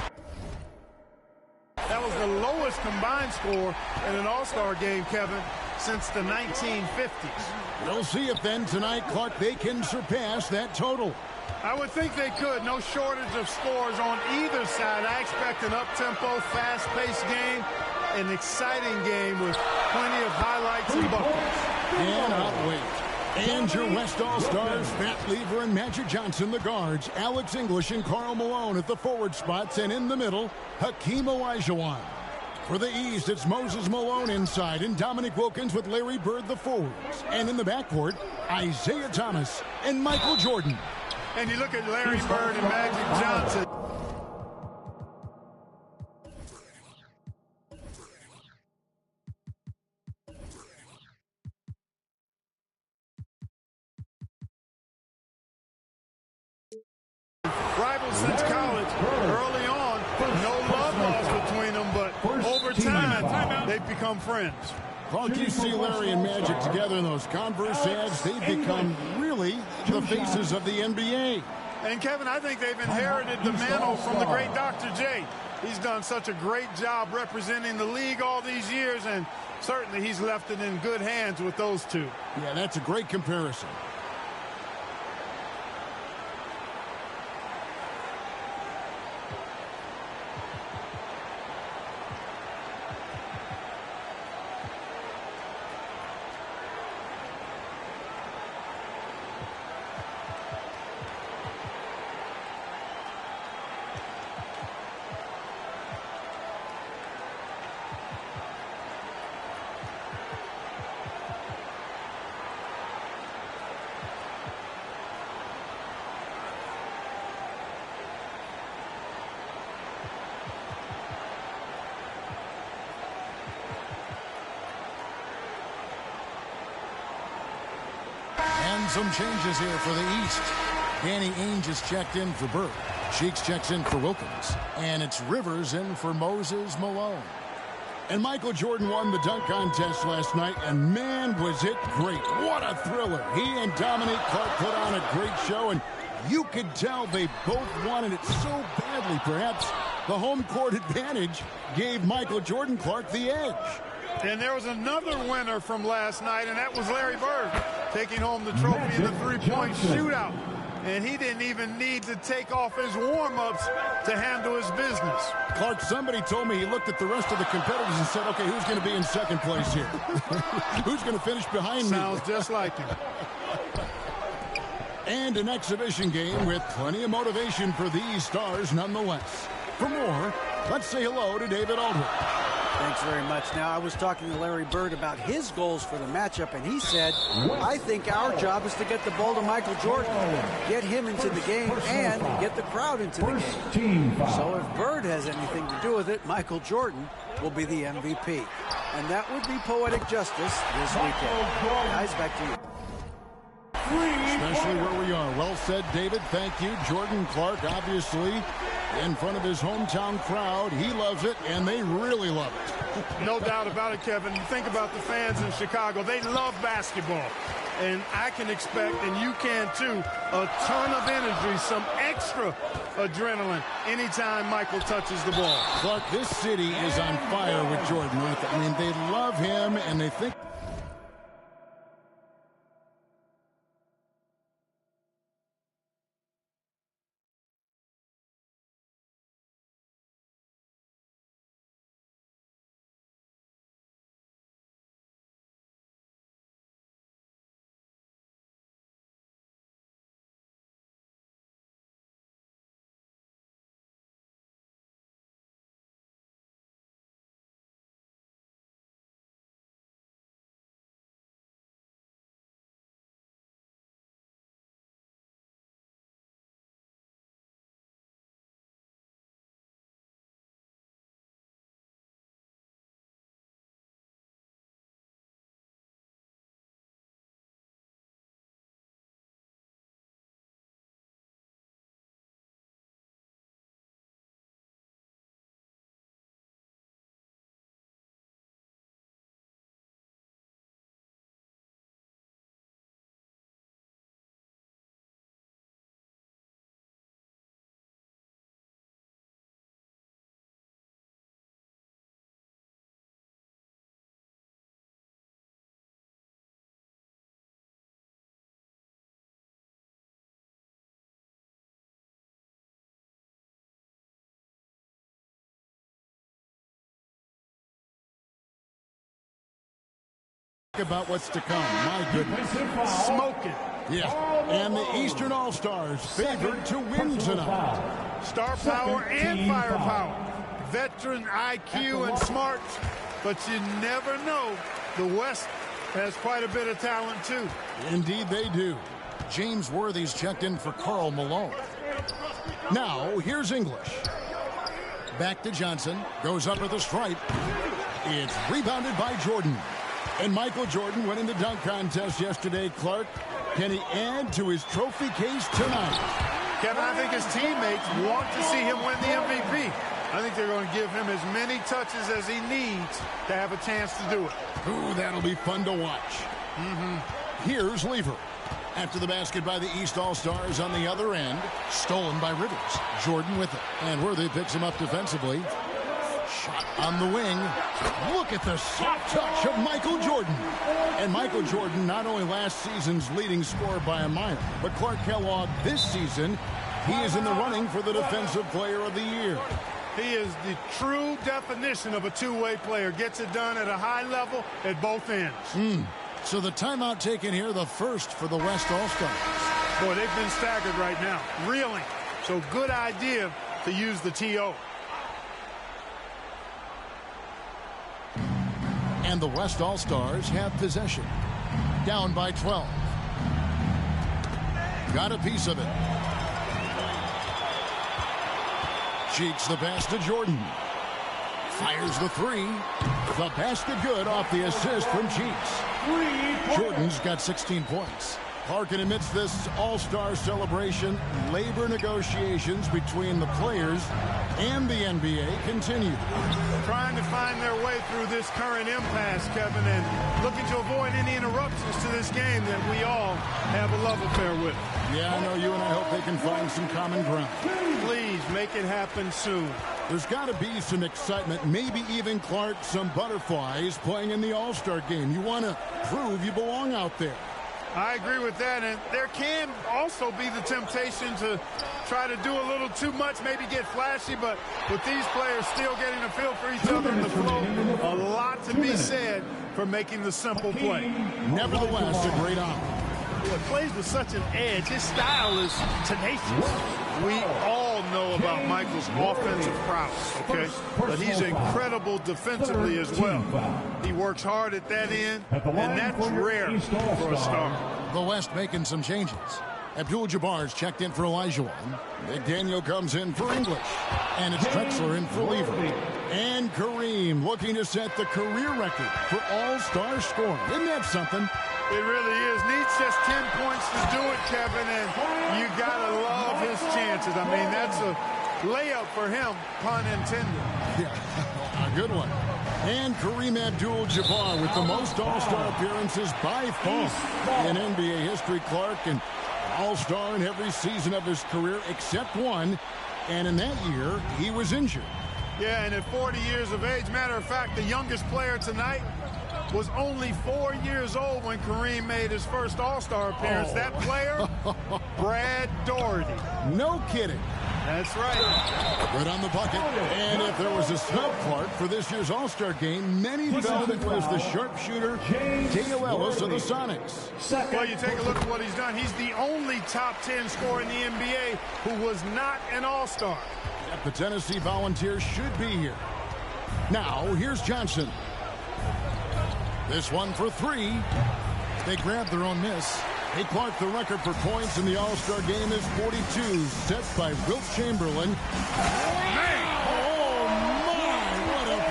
That was the lowest combined score in an All-Star game, Kevin, since the 1950s. We'll see if then tonight, Clark, they can surpass that total. I would think they could. No shortage of scores on either side. I expect an up-tempo, fast-paced game, an exciting game with plenty of highlights and buckets. Cannot wait. And your West All-Stars, Fat Lever and Magic Johnson, the guards, Alex English and Karl Malone at the forward spots, and in the middle, Hakeem Olajuwon. For the East, it's Moses Malone inside and Dominique Wilkins with Larry Bird the forwards. And in the backcourt, Isaiah Thomas and Michael Jordan. And you look at Larry Bird and Magic Johnson. Rivals since college. Early on, no love lost between them, but over time, they've become friends. Clark, you see Larry and Magic together in those Converse ads. They've become really the faces of the NBA. And, Kevin, I think they've inherited the mantle from the great Dr. J. He's done such a great job representing the league all these years, and certainly he's left it in good hands with those two. Yeah, that's a great comparison. And some changes here for the East. Danny Ainge is checked in for Bird. Cheeks checks in for Wilkins. And it's Rivers in for Moses Malone. And Michael Jordan won the dunk contest last night, and man, was it great. What a thriller. He and Dominique Clark put on a great show, and you could tell they both wanted it so badly. Perhaps the home court advantage gave Michael Jordan Clark the edge. And there was another winner from last night, and that was Larry Bird, taking home the trophy in the three-point shootout. And he didn't even need to take off his warm-ups to handle his business. Clark, somebody told me he looked at the rest of the competitors and said, okay, who's going to be in second place here? Who's going to finish behind me? Sounds just like him. And an exhibition game with plenty of motivation for these stars nonetheless. For more, let's say hello to David Aldridge. Thanks very much. Now, I was talking to Larry Bird about his goals for the matchup, and he said, I think our job is to get the ball to Michael Jordan, get him into the game, and get the crowd into the game. So if Bird has anything to do with it, Michael Jordan will be the MVP. And that would be poetic justice this weekend. Guys, back to you. Especially where we are. Well said, David. Thank you. Jordan Clark, obviously, in front of his hometown crowd. He loves it, and they really love it. No doubt about it, Kevin. Think about the fans in Chicago. They love basketball. And I can expect, and you can too, a ton of energy, some extra adrenaline anytime Michael touches the ball. Clark, this city is on fire with Jordan. I mean, they love him, and they think... about what's to come. My goodness. Smoking. Yeah. And the Eastern All-Stars favored to win tonight. Star power and firepower. Veteran IQ and smarts. But you never know. The West has quite a bit of talent, too. Indeed they do. James Worthy's checked in for Karl Malone. Now, here's English. Back to Johnson. Goes up at the stripe. It's rebounded by Jordan. And Michael Jordan winning the dunk contest yesterday. Clark, can he add to his trophy case tonight? Kevin, I think his teammates want to see him win the MVP. I think they're going to give him as many touches as he needs to have a chance to do it. Ooh, that'll be fun to watch. Here's Lever. After the basket by the East All-Stars on the other end. Stolen by Rivers. Jordan with it. And Worthy picks him up defensively. Shot on the wing. Look at the soft touch of Michael Jordan. And Michael Jordan, not only last season's leading scorer by a mile, but Clark Kellogg this season, he is in the running for the Defensive Player of the Year. He is the true definition of a two-way player. Gets it done at a high level at both ends. So the timeout taken here, the first for the West All-Stars. Boy, they've been staggered right now. Reeling. So good idea to use the TO. And the West All-Stars have possession. Down by 12. Got a piece of it. Cheeks the pass to Jordan. Fires the three. The basket good off the assist from Cheeks. Jordan's got 16 points. Clark, and amidst this all-star celebration, labor negotiations between the players and the NBA continue. Trying to find their way through this current impasse, Kevin, and looking to avoid any interruptions to this game that we all have a love affair with. Yeah, I know you and I hope they can find some common ground. Please make it happen soon. There's got to be some excitement, maybe even, Clark, some butterflies playing in the All-Star game. You want to prove you belong out there. I agree with that, and there can also be the temptation to try to do a little too much, maybe get flashy, but with these players still getting a feel for each other in the flow, a lot to be said for making the simple play. Nevertheless, a great honor. He plays with such an edge. His style is tenacious. We all know about Michael's offensive prowess, okay? But he's incredible defensively as well. He works hard at that end, and that's rare for a star. The West making some changes. Abdul-Jabbar's checked in for Elijah. McDaniel comes in for English. And it's Drexler in for Lever. And Kareem looking to set the career record for all-star scoring. Isn't that something? It really is. Needs just 10 points to do it, Kevin, and you got to love his chances. I mean, that's a layup for him, pun intended. Yeah, a good one. And Kareem Abdul-Jabbar with the most all-star appearances by far in NBA history, Clark, and all-star in every season of his career except one, and in that year, he was injured. Yeah, and at 40 years of age, matter of fact, the youngest player tonight was only 4 years old when Kareem made his first All-Star appearance. That player, Brad Daugherty. No kidding. That's right. Good on the bucket. And if there was a snub, Clark, for this year's All-Star game, many felt it was the sharpshooter Dale Ellis of the Sonics. Well, you take a look at what he's done. He's the only top 10 scorer in the NBA who was not an All-Star. The Tennessee Volunteers should be here. Now, here's Johnson. This one for three. They grabbed their own miss. Hey, Clark, the record for points in the All-Star game is 42, set by Wilt Chamberlain. Oh, my, what a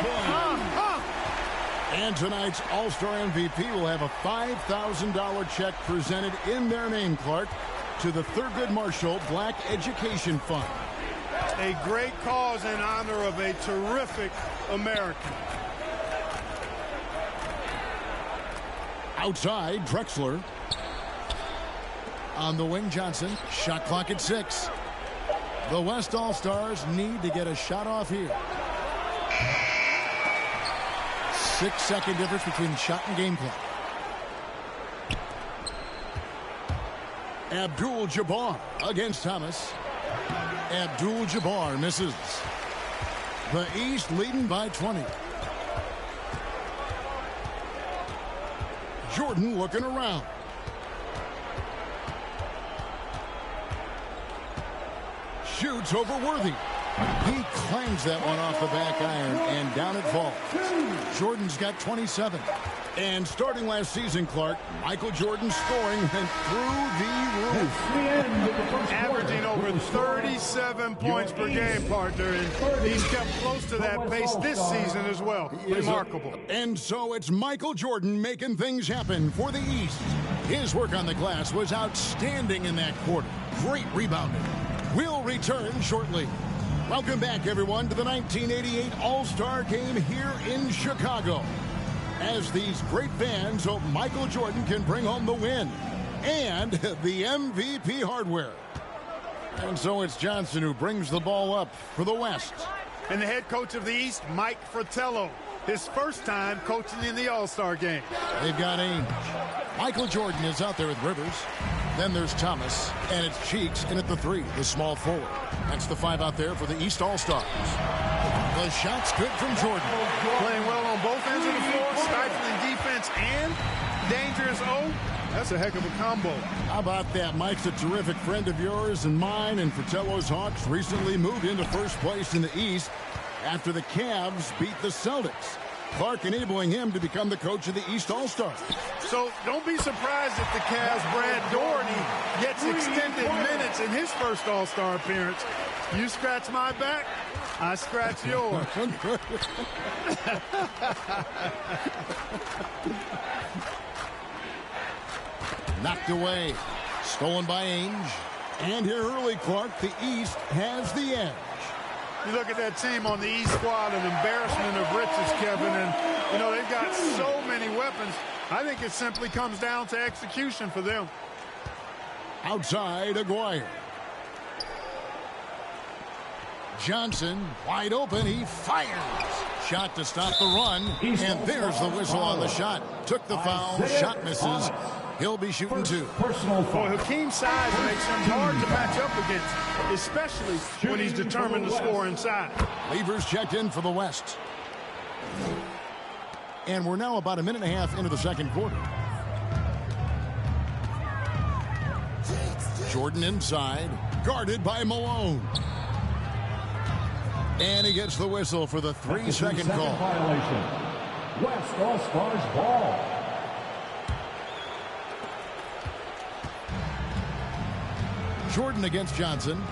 play. And tonight's All-Star MVP will have a $5,000 check presented in their name, Clark, to the Thurgood Marshall Black Education Fund. A great cause in honor of a terrific American. Outside, Drexler. On the wing, Johnson. Shot clock at 6. The West All-Stars need to get a shot off here. 6-second difference between shot and game clock. Abdul-Jabbar against Thomas. Abdul-Jabbar misses. The East leading by 20. Jordan looking around. Shoots over Worthy. He clangs that one off the back iron, and down it falls. Jordan's got 27. And starting last season, Clark, Michael Jordan scoring went through the roof. Averaging over 37 points per game, partner, and he's kept close to that pace this season as well. Remarkable. And so it's Michael Jordan making things happen for the East. His work on the glass was outstanding in that quarter. Great rebounding. We'll return shortly. Welcome back, everyone, to the 1988 All-Star Game here in Chicago. As these great fans hope Michael Jordan can bring home the win and the MVP hardware. And so it's Johnson who brings the ball up for the West. And the head coach of the East, Mike Fratello, his first time coaching in the All-Star Game. They've got Ainge. Michael Jordan is out there with Rivers. Then there's Thomas, and it's Cheeks in at the 3, the small forward. That's the 5 out there for the East All-Stars. The shot's good from Jordan. Playing well on both ends of the floor, stifling defense and dangerous O. That's a heck of a combo. How about that? Mike's a terrific friend of yours and mine, and Fratello's Hawks recently moved into first place in the East after the Cavs beat the Celtics. Clark enabling him to become the coach of the East All-Stars. So don't be surprised if the Cavs' Brad Daugherty gets extended minutes in his first All-Star appearance. You scratch my back, I scratch yours. Knocked away. Stolen by Ainge. And here early, Clark, the East has the edge. You look at that team on the East squad, an embarrassment of riches, Kevin. And, you know, they've got so many weapons. I think it simply comes down to execution for them. Outside, Aguirre. Johnson, wide open. He fires. Shot to stop the run. And there's the whistle on the shot. Took the foul. Shot misses. He'll be shooting two. Boy, Hakeem's size makes him hard to match up against, especially when he's determined to score inside. Levers checked in for the West. And we're now about a minute and a half into the second quarter. Jordan inside, guarded by Malone. And he gets the whistle for the 3-second call. Violation. West All-Stars ball. Jordan against Johnson.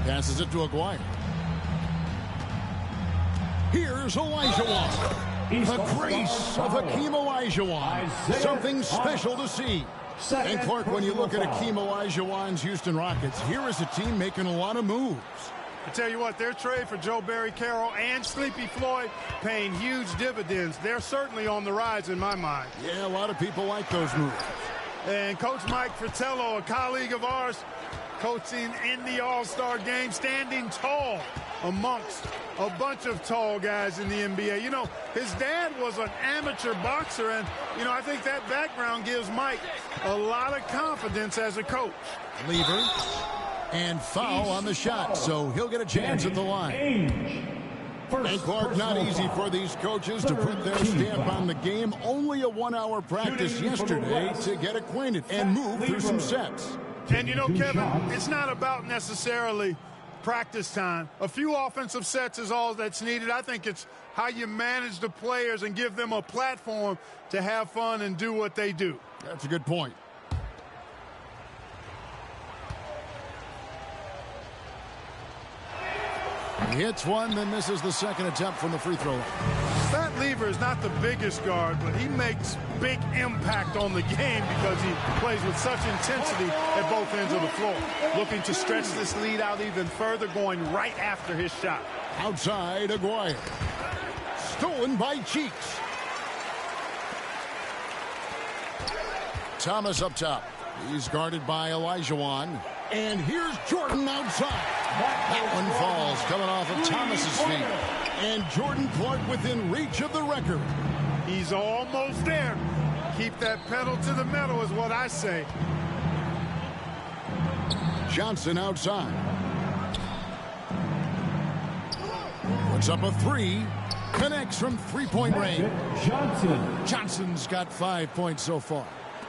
Passes it to Aguirre. Here's Olajuwon. The grace of Hakeem Olajuwon. Something special to see. And Clark, when you look at Hakeem Olajuwon's Houston Rockets, here is a team making a lot of moves. I tell you what, their trade for Joe Barry Carroll and Sleepy Floyd paying huge dividends. They're certainly on the rise in my mind. Yeah, a lot of people like those moves. And Coach Mike Fratello, a colleague of ours, coaching in the All-Star game, standing tall amongst a bunch of tall guys in the NBA. You know, his dad was an amateur boxer, and, you know, I think that background gives Mike a lot of confidence as a coach. Lever and foul on the shot, so he'll get a chance at the line. And Clark, not easy for these coaches to put their stamp on the game. Only a 1-hour practice yesterday to get acquainted and move through some sets. And you know, Kevin, it's not about necessarily practice time. A few offensive sets is all that's needed. I think it's how you manage the players and give them a platform to have fun and do what they do. That's a good point. He hits one, then misses the second attempt from the free throw line. That Lever is not the biggest guard, but he makes big impact on the game because he plays with such intensity at both ends of the floor. Looking to stretch this lead out even further, going right after his shot. Outside, Aguirre. Stolen by Cheeks. Thomas up top. He's guarded by Olajuwon. And here's Jordan outside. That one falls, coming off of Thomas's feet. And Jordan Clark within reach of the record. He's almost there. Keep that pedal to the metal is what I say. Johnson outside. Puts up a three. Connects from three-point range. Johnson's got 5 points so far.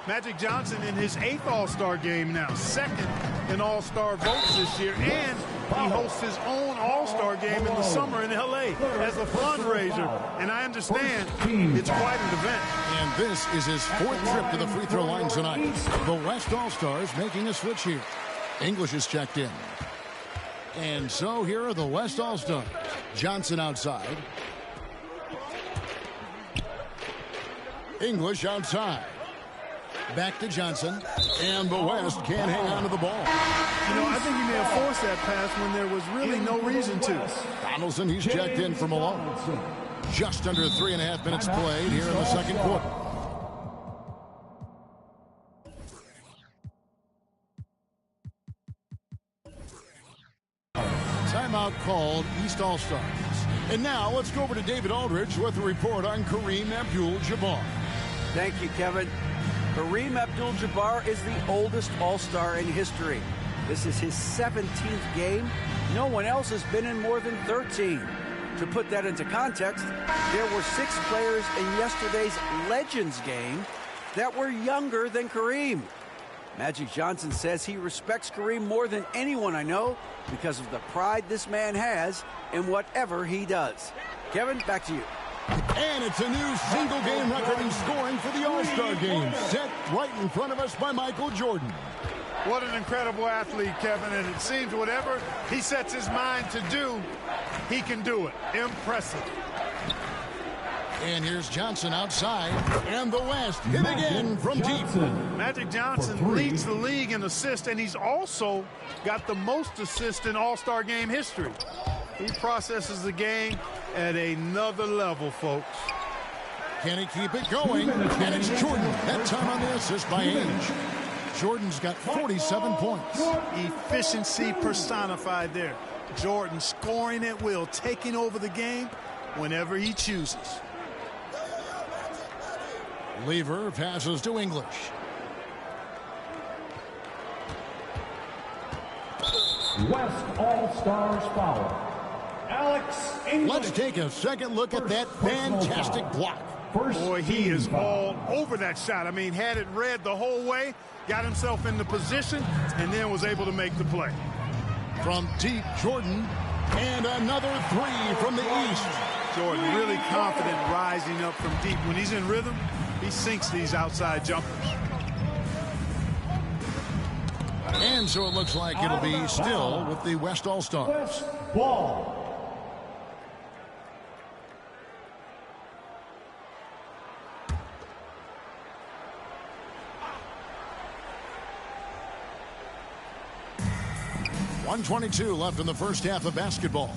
Magic Johnson in his 8th All-Star game now, 2nd in All-Star votes this year, and he hosts his own All-Star game in the summer in L.A. as a fundraiser. And I understand it's quite an event. And this is his 4th trip to the free throw line tonight. The West All-Stars making a switch here. English is checked in. And so here are the West All-Stars. Johnson outside. English outside. Back to Johnson, and the West can't hang on to the ball. You know, I think he may have forced that pass when there was really no reason to. Donaldson, he's checked in for Malone. Just under 3.5 minutes played here in the second quarter. Timeout called, East All-Stars. And now let's go over to David Aldridge with a report on Kareem Abdul-Jabbar. Thank you, Kevin. Kareem Abdul-Jabbar is the oldest All-Star in history. This is his 17th game. No one else has been in more than 13. To put that into context, there were 6 players in yesterday's Legends game that were younger than Kareem. Magic Johnson says he respects Kareem more than anyone I know because of the pride this man has in whatever he does. Kevin, back to you. And it's a new single-game record in scoring for the All-Star game, set right in front of us by Michael Jordan. What an incredible athlete, Kevin, and it seems whatever he sets his mind to do, he can do it. Impressive. And here's Johnson outside, and the West hit again from deep. Magic Johnson leads the league in assists, and he's also got the most assists in All-Star game history. He processes the game at another level, folks. Can he keep it going? And it's Jordan, that time on the assist by Ainge. Jordan's got 47 points. Efficiency personified there. Jordan scoring at will, taking over the game whenever he chooses. Lever passes to English. West All-Stars foul. Alex English. Let's take a second look at that fantastic block. Boy, he is all over that shot. I mean, had it read the whole way, got himself in the position, and then was able to make the play. From deep, Jordan, and another three from the east. Jordan really confident rising up from deep. When he's in rhythm, he sinks these outside jumpers. And so it looks like it'll be still with the West All-Stars. West ball. .122 left in the first half of basketball.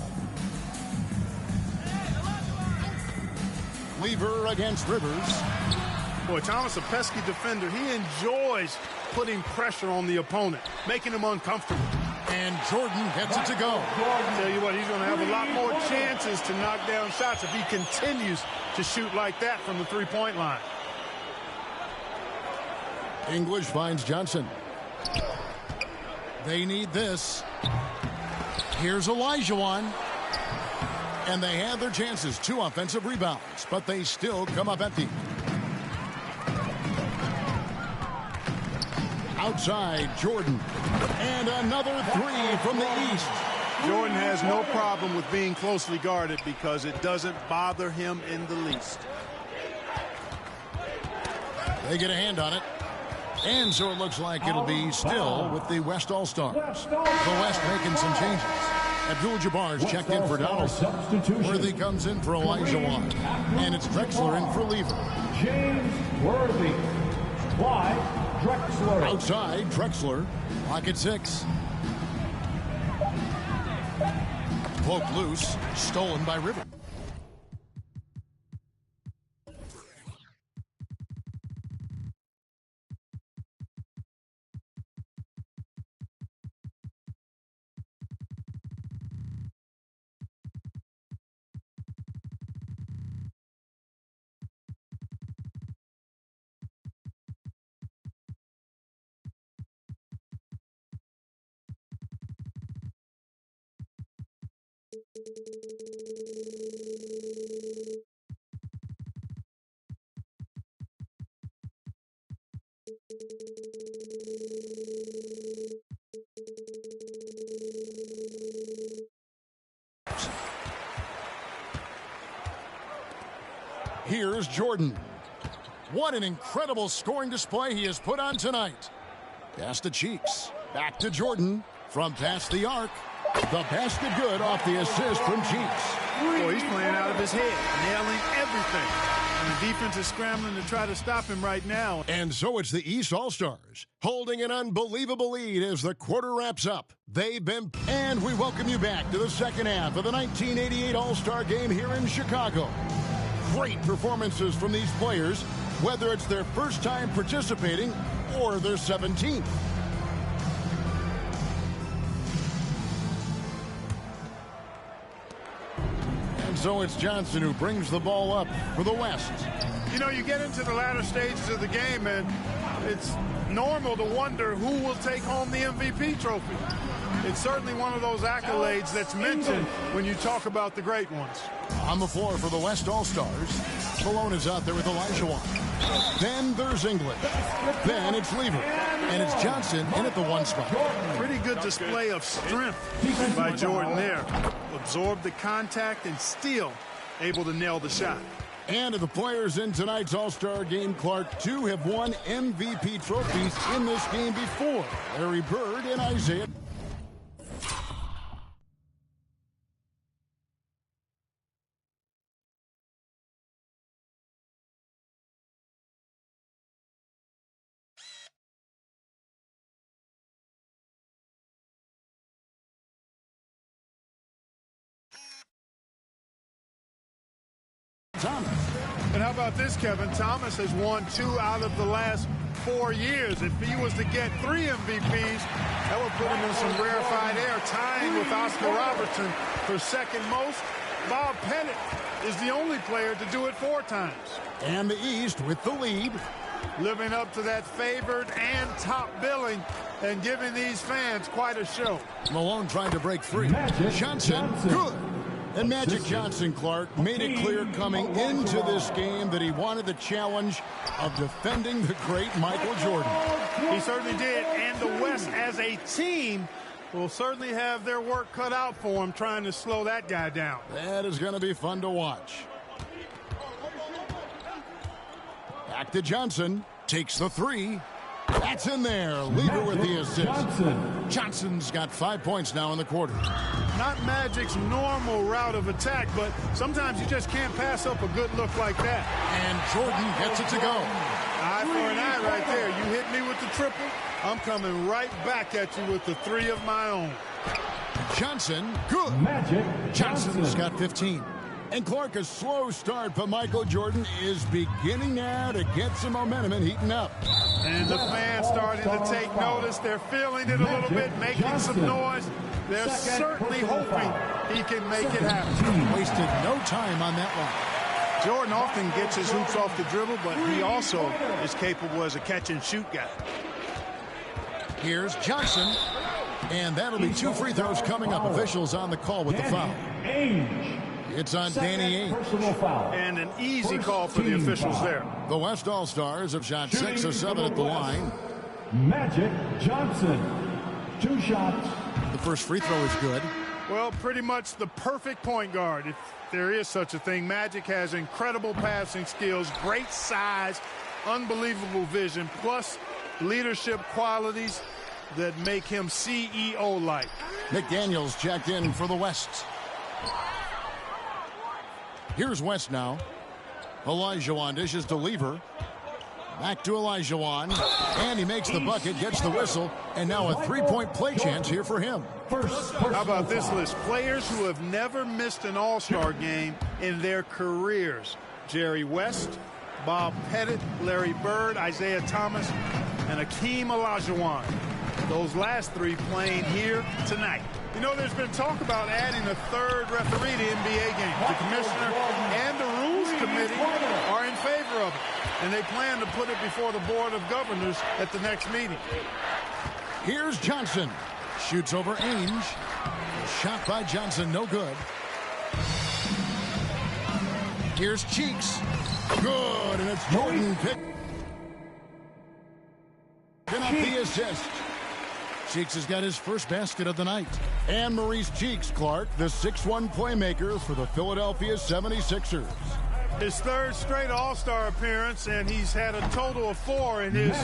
Lever against Rivers. Boy, Thomas, a pesky defender. He enjoys putting pressure on the opponent, making him uncomfortable. And Jordan gets it to go. Tell you what, he's going to have a lot more chances to knock down shots if he continues to shoot like that from the three-point line. English finds Johnson. They need this. Here's Olajuwon. And they had their chances. 2 offensive rebounds, but they still come up empty. Outside, Jordan. And another three from the east. Jordan has no problem with being closely guarded because it doesn't bother him in the least. They get a hand on it. And so it looks like it'll be still with the West All-Stars. The West making some changes. Abdul-Jabbar's checked in for Donaldson. Worthy comes in for Olajuwon. And it's Drexler in for Lever. James Worthy. Clyde Drexler. Outside, Drexler. Pocket 6. Poked loose. Stolen by River. Here's Jordan. What an incredible scoring display he has put on tonight. Pass to Cheeks. Back to Jordan. From past the arc. The basket good off the assist from Cheeks. Boy, he's playing out of his head, nailing everything. And the defense is scrambling to try to stop him right now. And so it's the East All-Stars holding an unbelievable lead as the quarter wraps up. They've been... And we welcome you back to the second half of the 1988 All-Star Game here in Chicago. Great performances from these players, whether it's their first time participating or their 17th. And so it's Johnson who brings the ball up for the West. You know, you get into the latter stages of the game, and it's normal to wonder who will take home the MVP trophy. It's certainly one of those accolades that's mentioned when you talk about the great ones. On the floor for the West All-Stars, Malone is out there with Olajuwon. Then there's English. Then it's Lever. And it's Johnson in at the 1 spot. Pretty good display of strength by Jordan there. Absorbed the contact and still able to nail the shot. And of the players in tonight's All-Star Game, Clark, 2 have won MVP trophies in this game before. Larry Bird and Isaiah Thomas. And how about this, Kevin? Thomas has won 2 out of the last 4 years. If he was to get 3 MVPs, that would put him in some rarefied air, tying with Oscar Robertson for second most. Bob Pettit is the only player to do it 4 times. And the East with the lead. Living up to that favored and top billing and giving these fans quite a show. Malone trying to break free. Johnson, good. And Magic Johnson, Clark, made it clear coming into this game that he wanted the challenge of defending the great Michael Jordan. He certainly did. And the West as a team will certainly have their work cut out for him trying to slow that guy down. That is going to be fun to watch. Back to Johnson. Takes the 3. That's in there. Lever with the assist. Johnson's got 5 points now in the quarter. Not Magic's normal route of attack, but sometimes you just can't pass up a good look like that. And Jordan gets it to go. Eye for an eye right there. You hit me with the triple, I'm coming right back at you with the 3 of my own. Johnson, good. Johnson's got 15. And Clark, a slow start, but Michael Jordan is beginning now to get some momentum and heating up. And the fans starting to take notice. They're feeling it a little bit, making some noise. They're certainly hoping he can make it happen. Wasted no time on that one. Jordan often gets his hoops off the dribble, but he also is capable as a catch-and-shoot guy. Here's Johnson. And that'll be 2 free throws coming up. Officials on the call with the foul. It's on Danny Ainge. And an easy call for the officials there. The West All-Stars have shot 6 of 7 at the line. Magic Johnson. 2 shots. The first free throw is good. Well, pretty much the perfect point guard, if there is such a thing. Magic has incredible passing skills, great size, unbelievable vision, plus leadership qualities that make him CEO-like. McDaniels checked in for the West. Here's West now. Olajuwon dishes to Lever. Back to Olajuwon. And he makes the bucket, gets the whistle, and now a 3-point play chance here for him. How about this list? Players who have never missed an All-Star game in their careers. Jerry West, Bob Pettit, Larry Bird, Isaiah Thomas, and Hakeem Olajuwon. Those last 3 playing here tonight. You know, there's been talk about adding a 3rd referee to NBA games. The commissioner and the rules committee are in favor of it, and they plan to put it before the board of governors at the next meeting. Here's Johnson. Shoots over Ainge. Shot by Johnson, no good. Here's Cheeks. Good, and it's Jordan picking up the assist. Cheeks has got his first basket of the night. And Maurice Cheeks, Clark, the 6'1 playmaker for the Philadelphia 76ers. His 3rd straight All-Star appearance, and he's had a total of 4 in his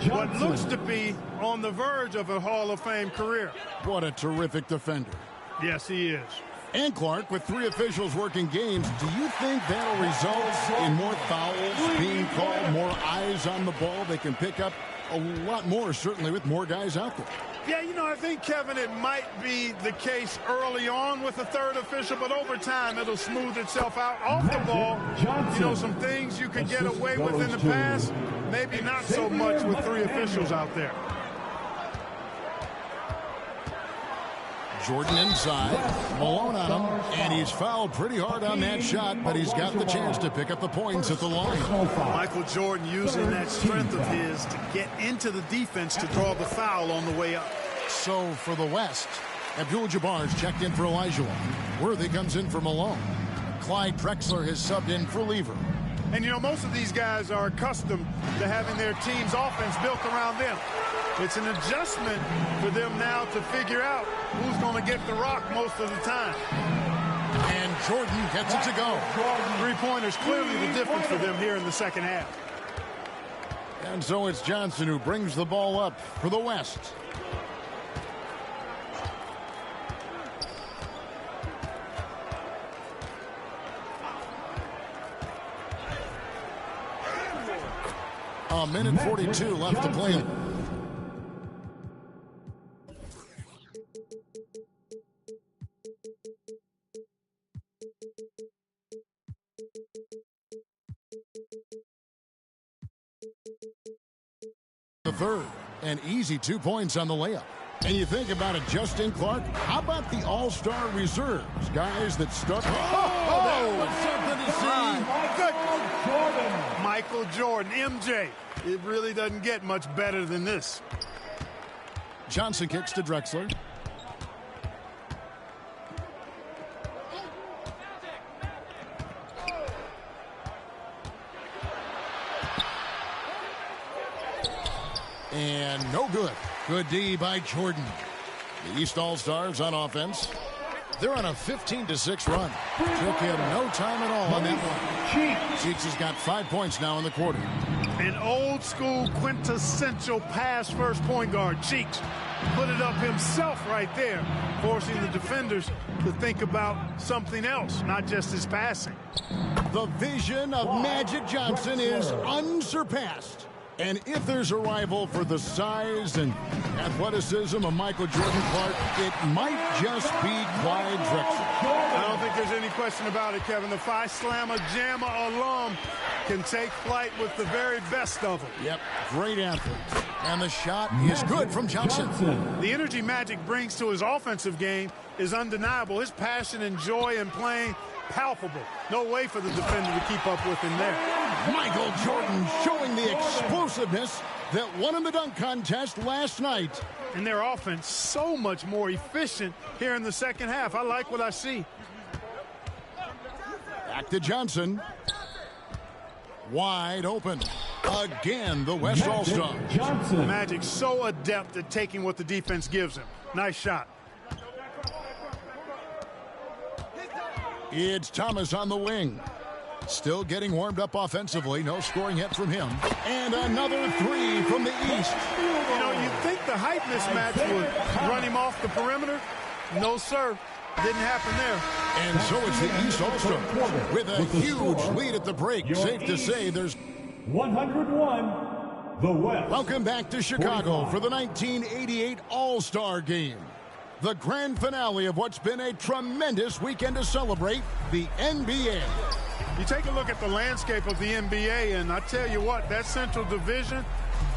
what looks to be on the verge of a Hall of Fame career. What a terrific defender. Yes, he is. And Clark, with 3 officials working games, do you think that'll result in more fouls being called, more eyes on the ball? They can pick up a lot more, certainly, with more guys out there. Yeah, you know, I think, Kevin, it might be the case early on with the 3rd official, but over time it'll smooth itself out. Off the ball, you know, some things you could get away with in the past, maybe not so much with 3 officials out there. Jordan inside, Malone on him, and he's fouled pretty hard on that shot, but he's got the chance to pick up the points at the line. Michael Jordan using that strength of his to get into the defense to draw the foul on the way up. So for the West, Abdul-Jabbar's checked in for Olajuwon. Worthy comes in for Malone. Clyde Drexler has subbed in for Lever. And, you know, most of these guys are accustomed to having their team's offense built around them. It's an adjustment for them now to figure out who's going to get the rock most of the time. And Jordan gets it to go. 3-pointers clearly the difference for them here in the second half. And so it's Johnson who brings the ball up for the West. A minute 42 left to play. The third, an easy 2 points on the layup. And you think about it, Justin Clark, how about the all-star reserves? Guys that start... that was something to see. Michael Jordan, MJ. It really doesn't get much better than this. Johnson kicks to Drexler. And no good. Good D by Jordan. The East All-Stars on offense. They're on a 15-6 run. Took him no time at all on that one. Cheeks has got 5 points now in the quarter. An old-school quintessential pass-first point guard. Cheeks put it up himself right there, forcing the defenders to think about something else, not just his passing. The vision of Magic Johnson is unsurpassed. And if there's a rival for the size and athleticism of Michael Jordan Clark, it might just be Clyde Drexler. I don't think there's any question about it, Kevin. The Phi Slamma Jamma alum can take flight with the very best of them. Yep, great athlete. And the shot is good from Johnson. The energy Magic brings to his offensive game is undeniable. His passion and joy in playing, palpable. No way for the defender to keep up with him there. Michael Jordan showing the explosiveness that won in the dunk contest last night. And their offense so much more efficient here in the second half. I like what I see. Back to Johnson. Wide open. Again, the West All-Star. Magic so adept at taking what the defense gives him. Nice shot. It's Thomas on the wing. Still getting warmed up offensively. No scoring yet from him. And another three from the East. You know, you'd think the height mismatch would run him off the perimeter. No, sir. Didn't happen there. And so it's the East All-Star with a huge lead at the break. Safe to say there's 101, the West. Welcome back to Chicago for the 1988 All-Star Game. The grand finale of what's been a tremendous weekend to celebrate the NBA. You take a look at the landscape of the NBA, and I tell you what, that Central Division,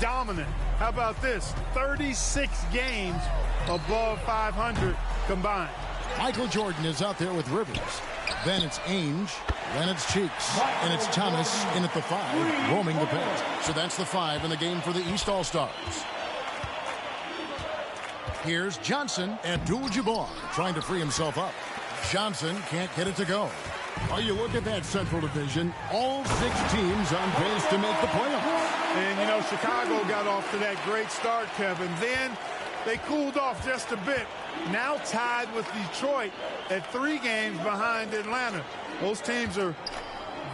dominant. How about this? 36 games above 500 combined. Michael Jordan is out there with Rivers. Then it's Ainge. Then it's Cheeks. And it's Thomas in at the 5, roaming the paint. So that's the 5 in the game for the East All-Stars. Here's Johnson. Abdul-Jabbar trying to free himself up. Johnson can't get it to go. Oh, you look at that Central Division, all 6 teams on pace to make the playoffs. And, you know, Chicago got off to that great start, Kevin. Then they cooled off just a bit. Now tied with Detroit at 3 games behind Atlanta. Those teams are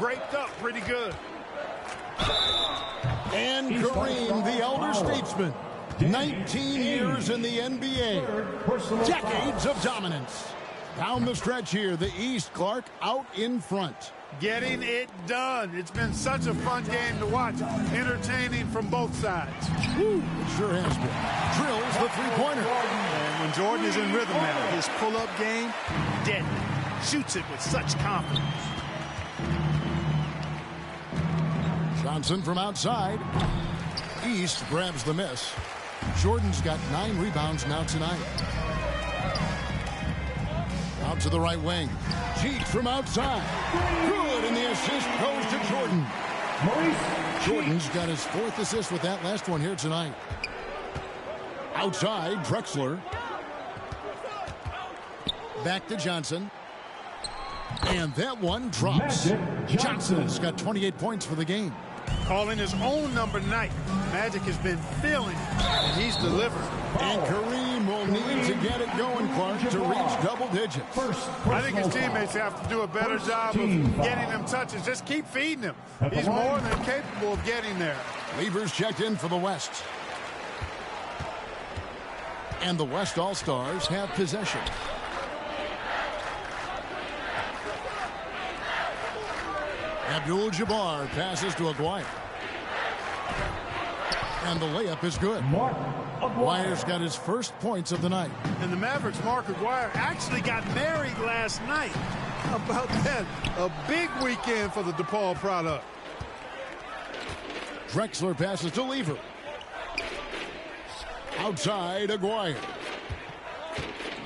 breaked up pretty good. And Kareem, the elder statesman. 19 years in the NBA. Decades of dominance. Down the stretch here, the East, Clark out in front. Getting it done. It's been such a fun game to watch. Entertaining from both sides. Woo, it sure has been. Drills the three-pointer. And when Jordan is in rhythm now, his pull-up game, deadly. Shoots it with such confidence. Johnson from outside. East grabs the miss. Jordan's got 9 rebounds now tonight. Out to the right wing. Cheeks from outside. Good, and the assist goes to Jordan. Jordan's got his 4th assist with that last one here tonight. Outside, Drexler. Back to Johnson. And that one drops. Johnson's got 28 points for the game. Calling his own number night. Magic has been feeling it, and he's delivered. And Kareem will need to get it going, Clark, to reach double digits. I think his teammates have to do a better job of getting him touches. Just keep feeding him. He's more than capable of getting there. Levers checked in for the West. And the West All-Stars have possession. Abdul-Jabbar passes to Aguirre. And the layup is good. Aguirre's got his first points of the night. And the Mavericks' Mark Aguirre actually got married last night. How about that? A big weekend for the DePaul product. Drexler passes to Lever. Outside, Aguirre.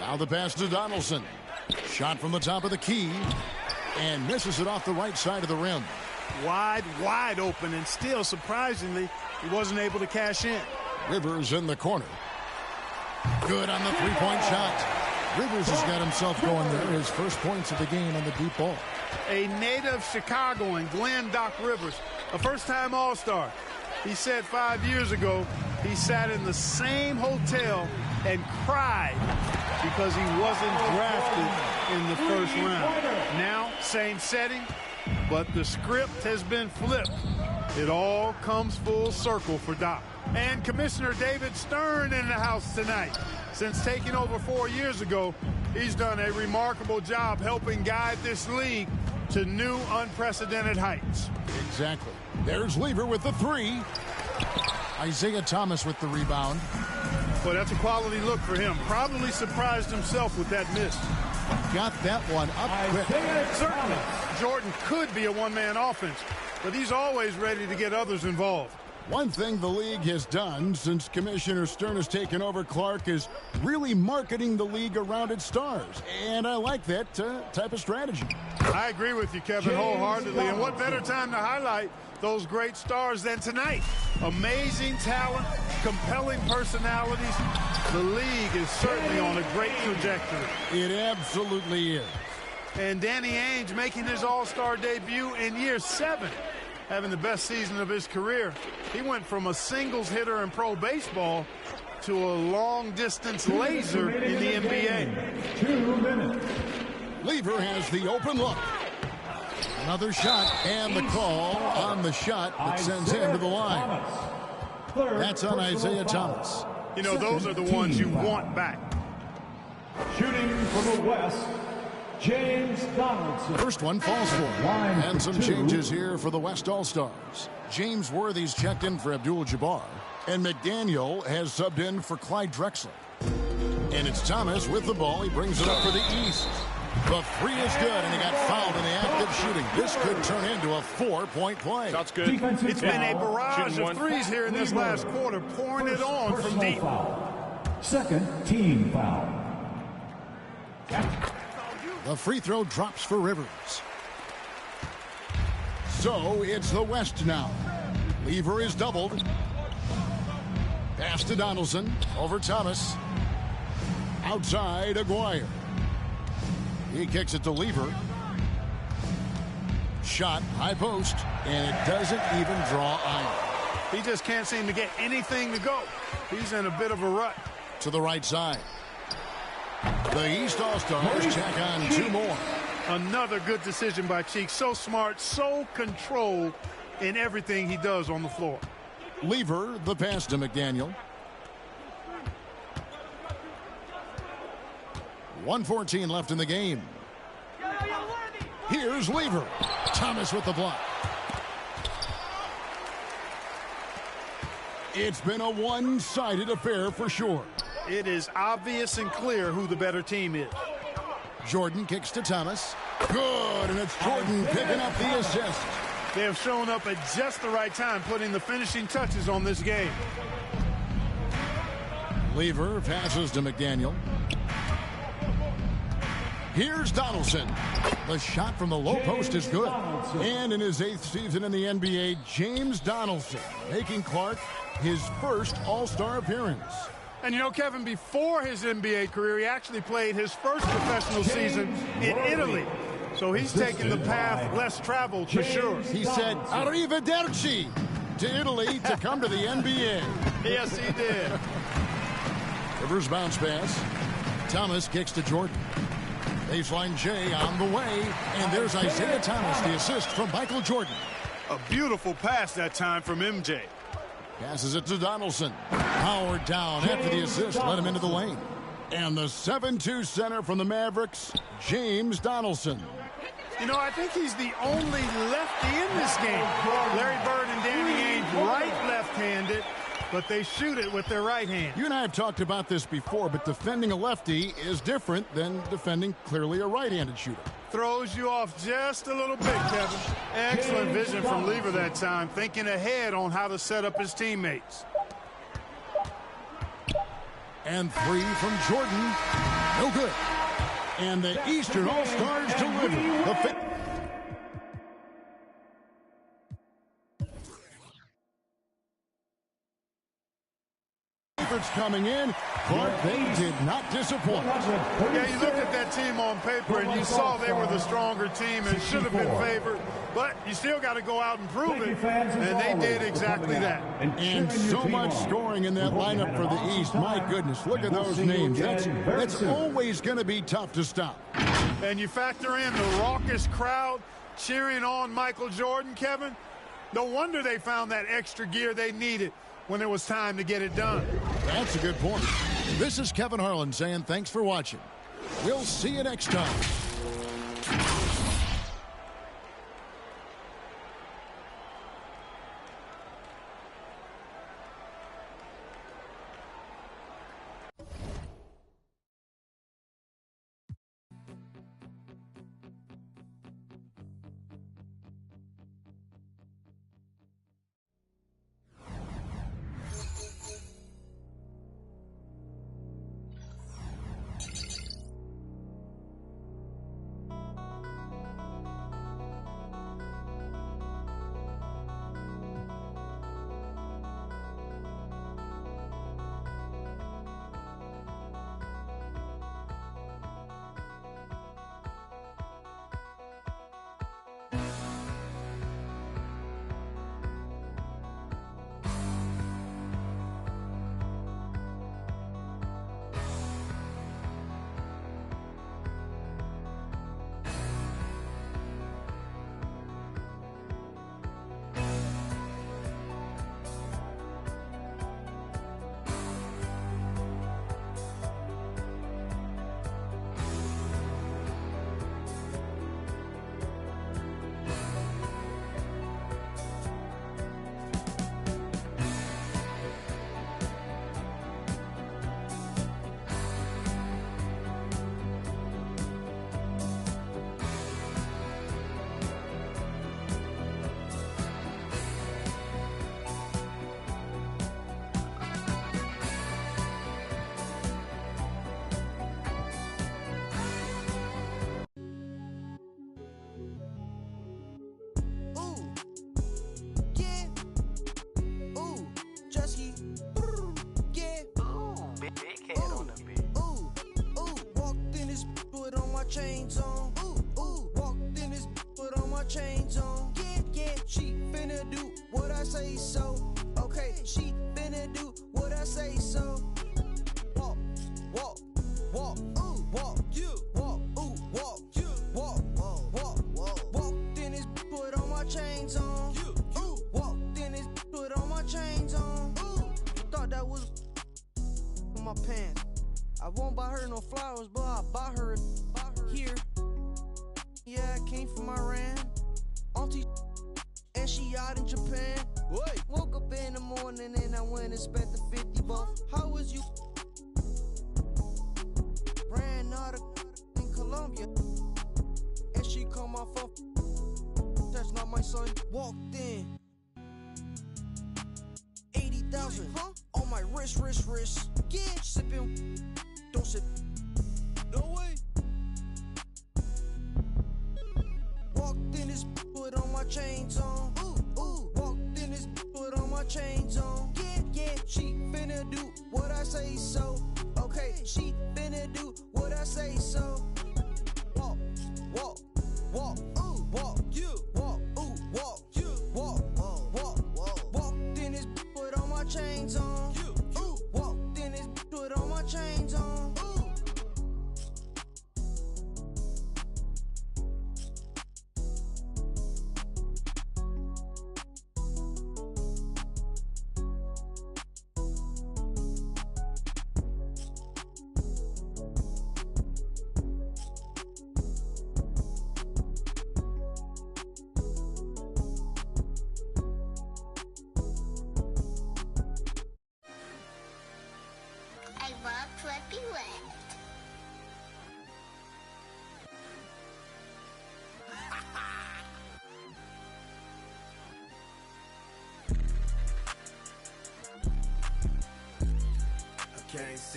Now the pass to Donaldson. Shot from the top of the key. And misses it off the right side of the rim. Wide open, and still, surprisingly, he wasn't able to cash in. Rivers in the corner. Good on the three-point shot. Rivers has got himself going there. His first points of the game on the deep ball. A native Chicagoan, Glenn Doc Rivers, a first-time All-Star. He said 5 years ago he sat in the same hotel and cried because he wasn't drafted in the first round. Now, same setting, but the script has been flipped. It all comes full circle for Doc. And Commissioner David Stern in the house tonight. Since taking over 4 years ago, he's done a remarkable job helping guide this league to new unprecedented heights. Exactly. There's Lever with the three. Isaiah Thomas with the rebound. Well, that's a quality look for him. Probably surprised himself with that miss. Got that one up quick. Certainly, Jordan could be a one-man offense, but he's always ready to get others involved. One thing the league has done since Commissioner Stern has taken over, Clark, is really marketing the league around its stars. And I like that type of strategy. I agree with you, Kevin, wholeheartedly. And what better time to highlight those great stars than tonight? Amazing talent, compelling personalities. The league is certainly on a great trajectory. It absolutely is. And Danny Ainge making his All-Star debut in year 7. Having the best season of his career. He went from a singles hitter in pro baseball to a long-distance laser in the NBA. 2 minutes. Lever has the open look. Another shot, and the call on the shot that sends him to the line. That's on Isaiah Thomas. You know, those are the ones you want back. Shooting from the west, James Donaldson. First one falls for him. And some changes here for the West All-Stars. James Worthy's checked in for Abdul-Jabbar. And McDaniel has subbed in for Clyde Drexler. And it's Thomas with the ball. He brings it up for the East. The three is good, and he got fouled in the act of shooting. This could turn into a 4-point play. That's good. It's been a barrage of threes here in this last quarter, pouring it on from deep. Second team foul. The free throw drops for Rivers. So it's the West now. Lever is doubled. Pass to Donaldson. Over Thomas. Outside Aguirre. He kicks it to Lever. Shot, high post, and it doesn't even draw iron. He just can't seem to get anything to go. He's in a bit of a rut. To the right side. The East All-Stars check on 2 more. Another good decision by Cheek. So smart, so controlled in everything he does on the floor. Lever, the pass to McDaniel. 1:14 left in the game. Here's Lever. Thomas with the block. It's been a one-sided affair for sure. It is obvious and clear who the better team is. Jordan kicks to Thomas. Good, and it's Jordan picking up the assist. They have shown up at just the right time, putting the finishing touches on this game. Lever passes to McDaniel. Here's Donaldson. The shot from the low post is good. And in his 8th season in the NBA, James Donaldson making Clark his first All-Star appearance. And you know, Kevin, before his NBA career, he actually played his first professional season in Italy. So he's taking the path less traveled for sure. He said, arrivederci to Italy to come to the NBA. Yes, he did. Rivers bounce pass. Thomas kicks to Jordan. Baseline J on the way, and there's Isaiah Thomas, the assist from Michael Jordan. A beautiful pass that time from MJ. Passes it to Donaldson. Powered down after the assist, let him into the lane. And the 7-2 center from the Mavericks, James Donaldson. You know, I think he's the only lefty in this game. Larry Bird and Danny Ainge right left-handed, but they shoot it with their right hand. You and I have talked about this before, but defending a lefty is different than defending clearly a right-handed shooter. throws you off just a little bit, Kevin. Excellent vision from Lever that time, thinking ahead on how to set up his teammates. And 3 from Jordan. No good. And the Eastern All-Stars deliver. Favorites coming in, but they did not disappoint. Yeah, you look at that team on paper and you saw they were the stronger team and should have been favored, but you still got to go out and prove it, and they did exactly that. And so much scoring in that lineup for the East. My goodness, look at those names. That's always going to be tough to stop. And you factor in the raucous crowd cheering on Michael Jordan, Kevin. No wonder they found that extra gear they needed when it was time to get it done. That's a good point. This is Kevin Harlan saying thanks for watching. We'll see you next time. Chains on, walked in this put on my chains on, yeah, she finna do what I say so, okay, she finna do what I say so, walk, walk, walk, walk, you, walk, walk, you, walk, walked in this put on my chains on, walked in this put on my chains on, thought that was my pants, I won't buy her no flowers, but I'll buy her here. Yeah, I came from Iran. Auntie, and she out in Japan. Wait. Woke up in the morning and I went and spent the 50 bucks. How was you? Ran out of in Colombia. And she called my phone. That's not my son. Walked in. 80,000 on my wrist. Yeah, sipping. Don't sip. No way. Walked in this, put on my chains on. Walked in this, put on my chains on. Yeah, she finna do what I say so. Okay, she finna do what I say so. Walk, walk, walk, walk, you, walk, walk, you, walk. Walked in this, put on my chains on. Walked in this, put on my chains on.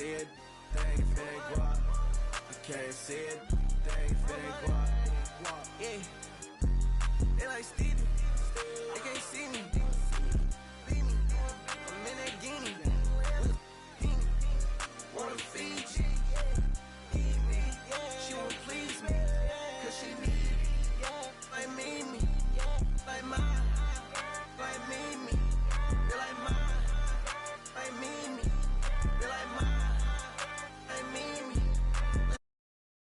see it, they ain't finna guap. You can't see it, they ain't finna guap. Yeah, they like Stevie, they can't see me.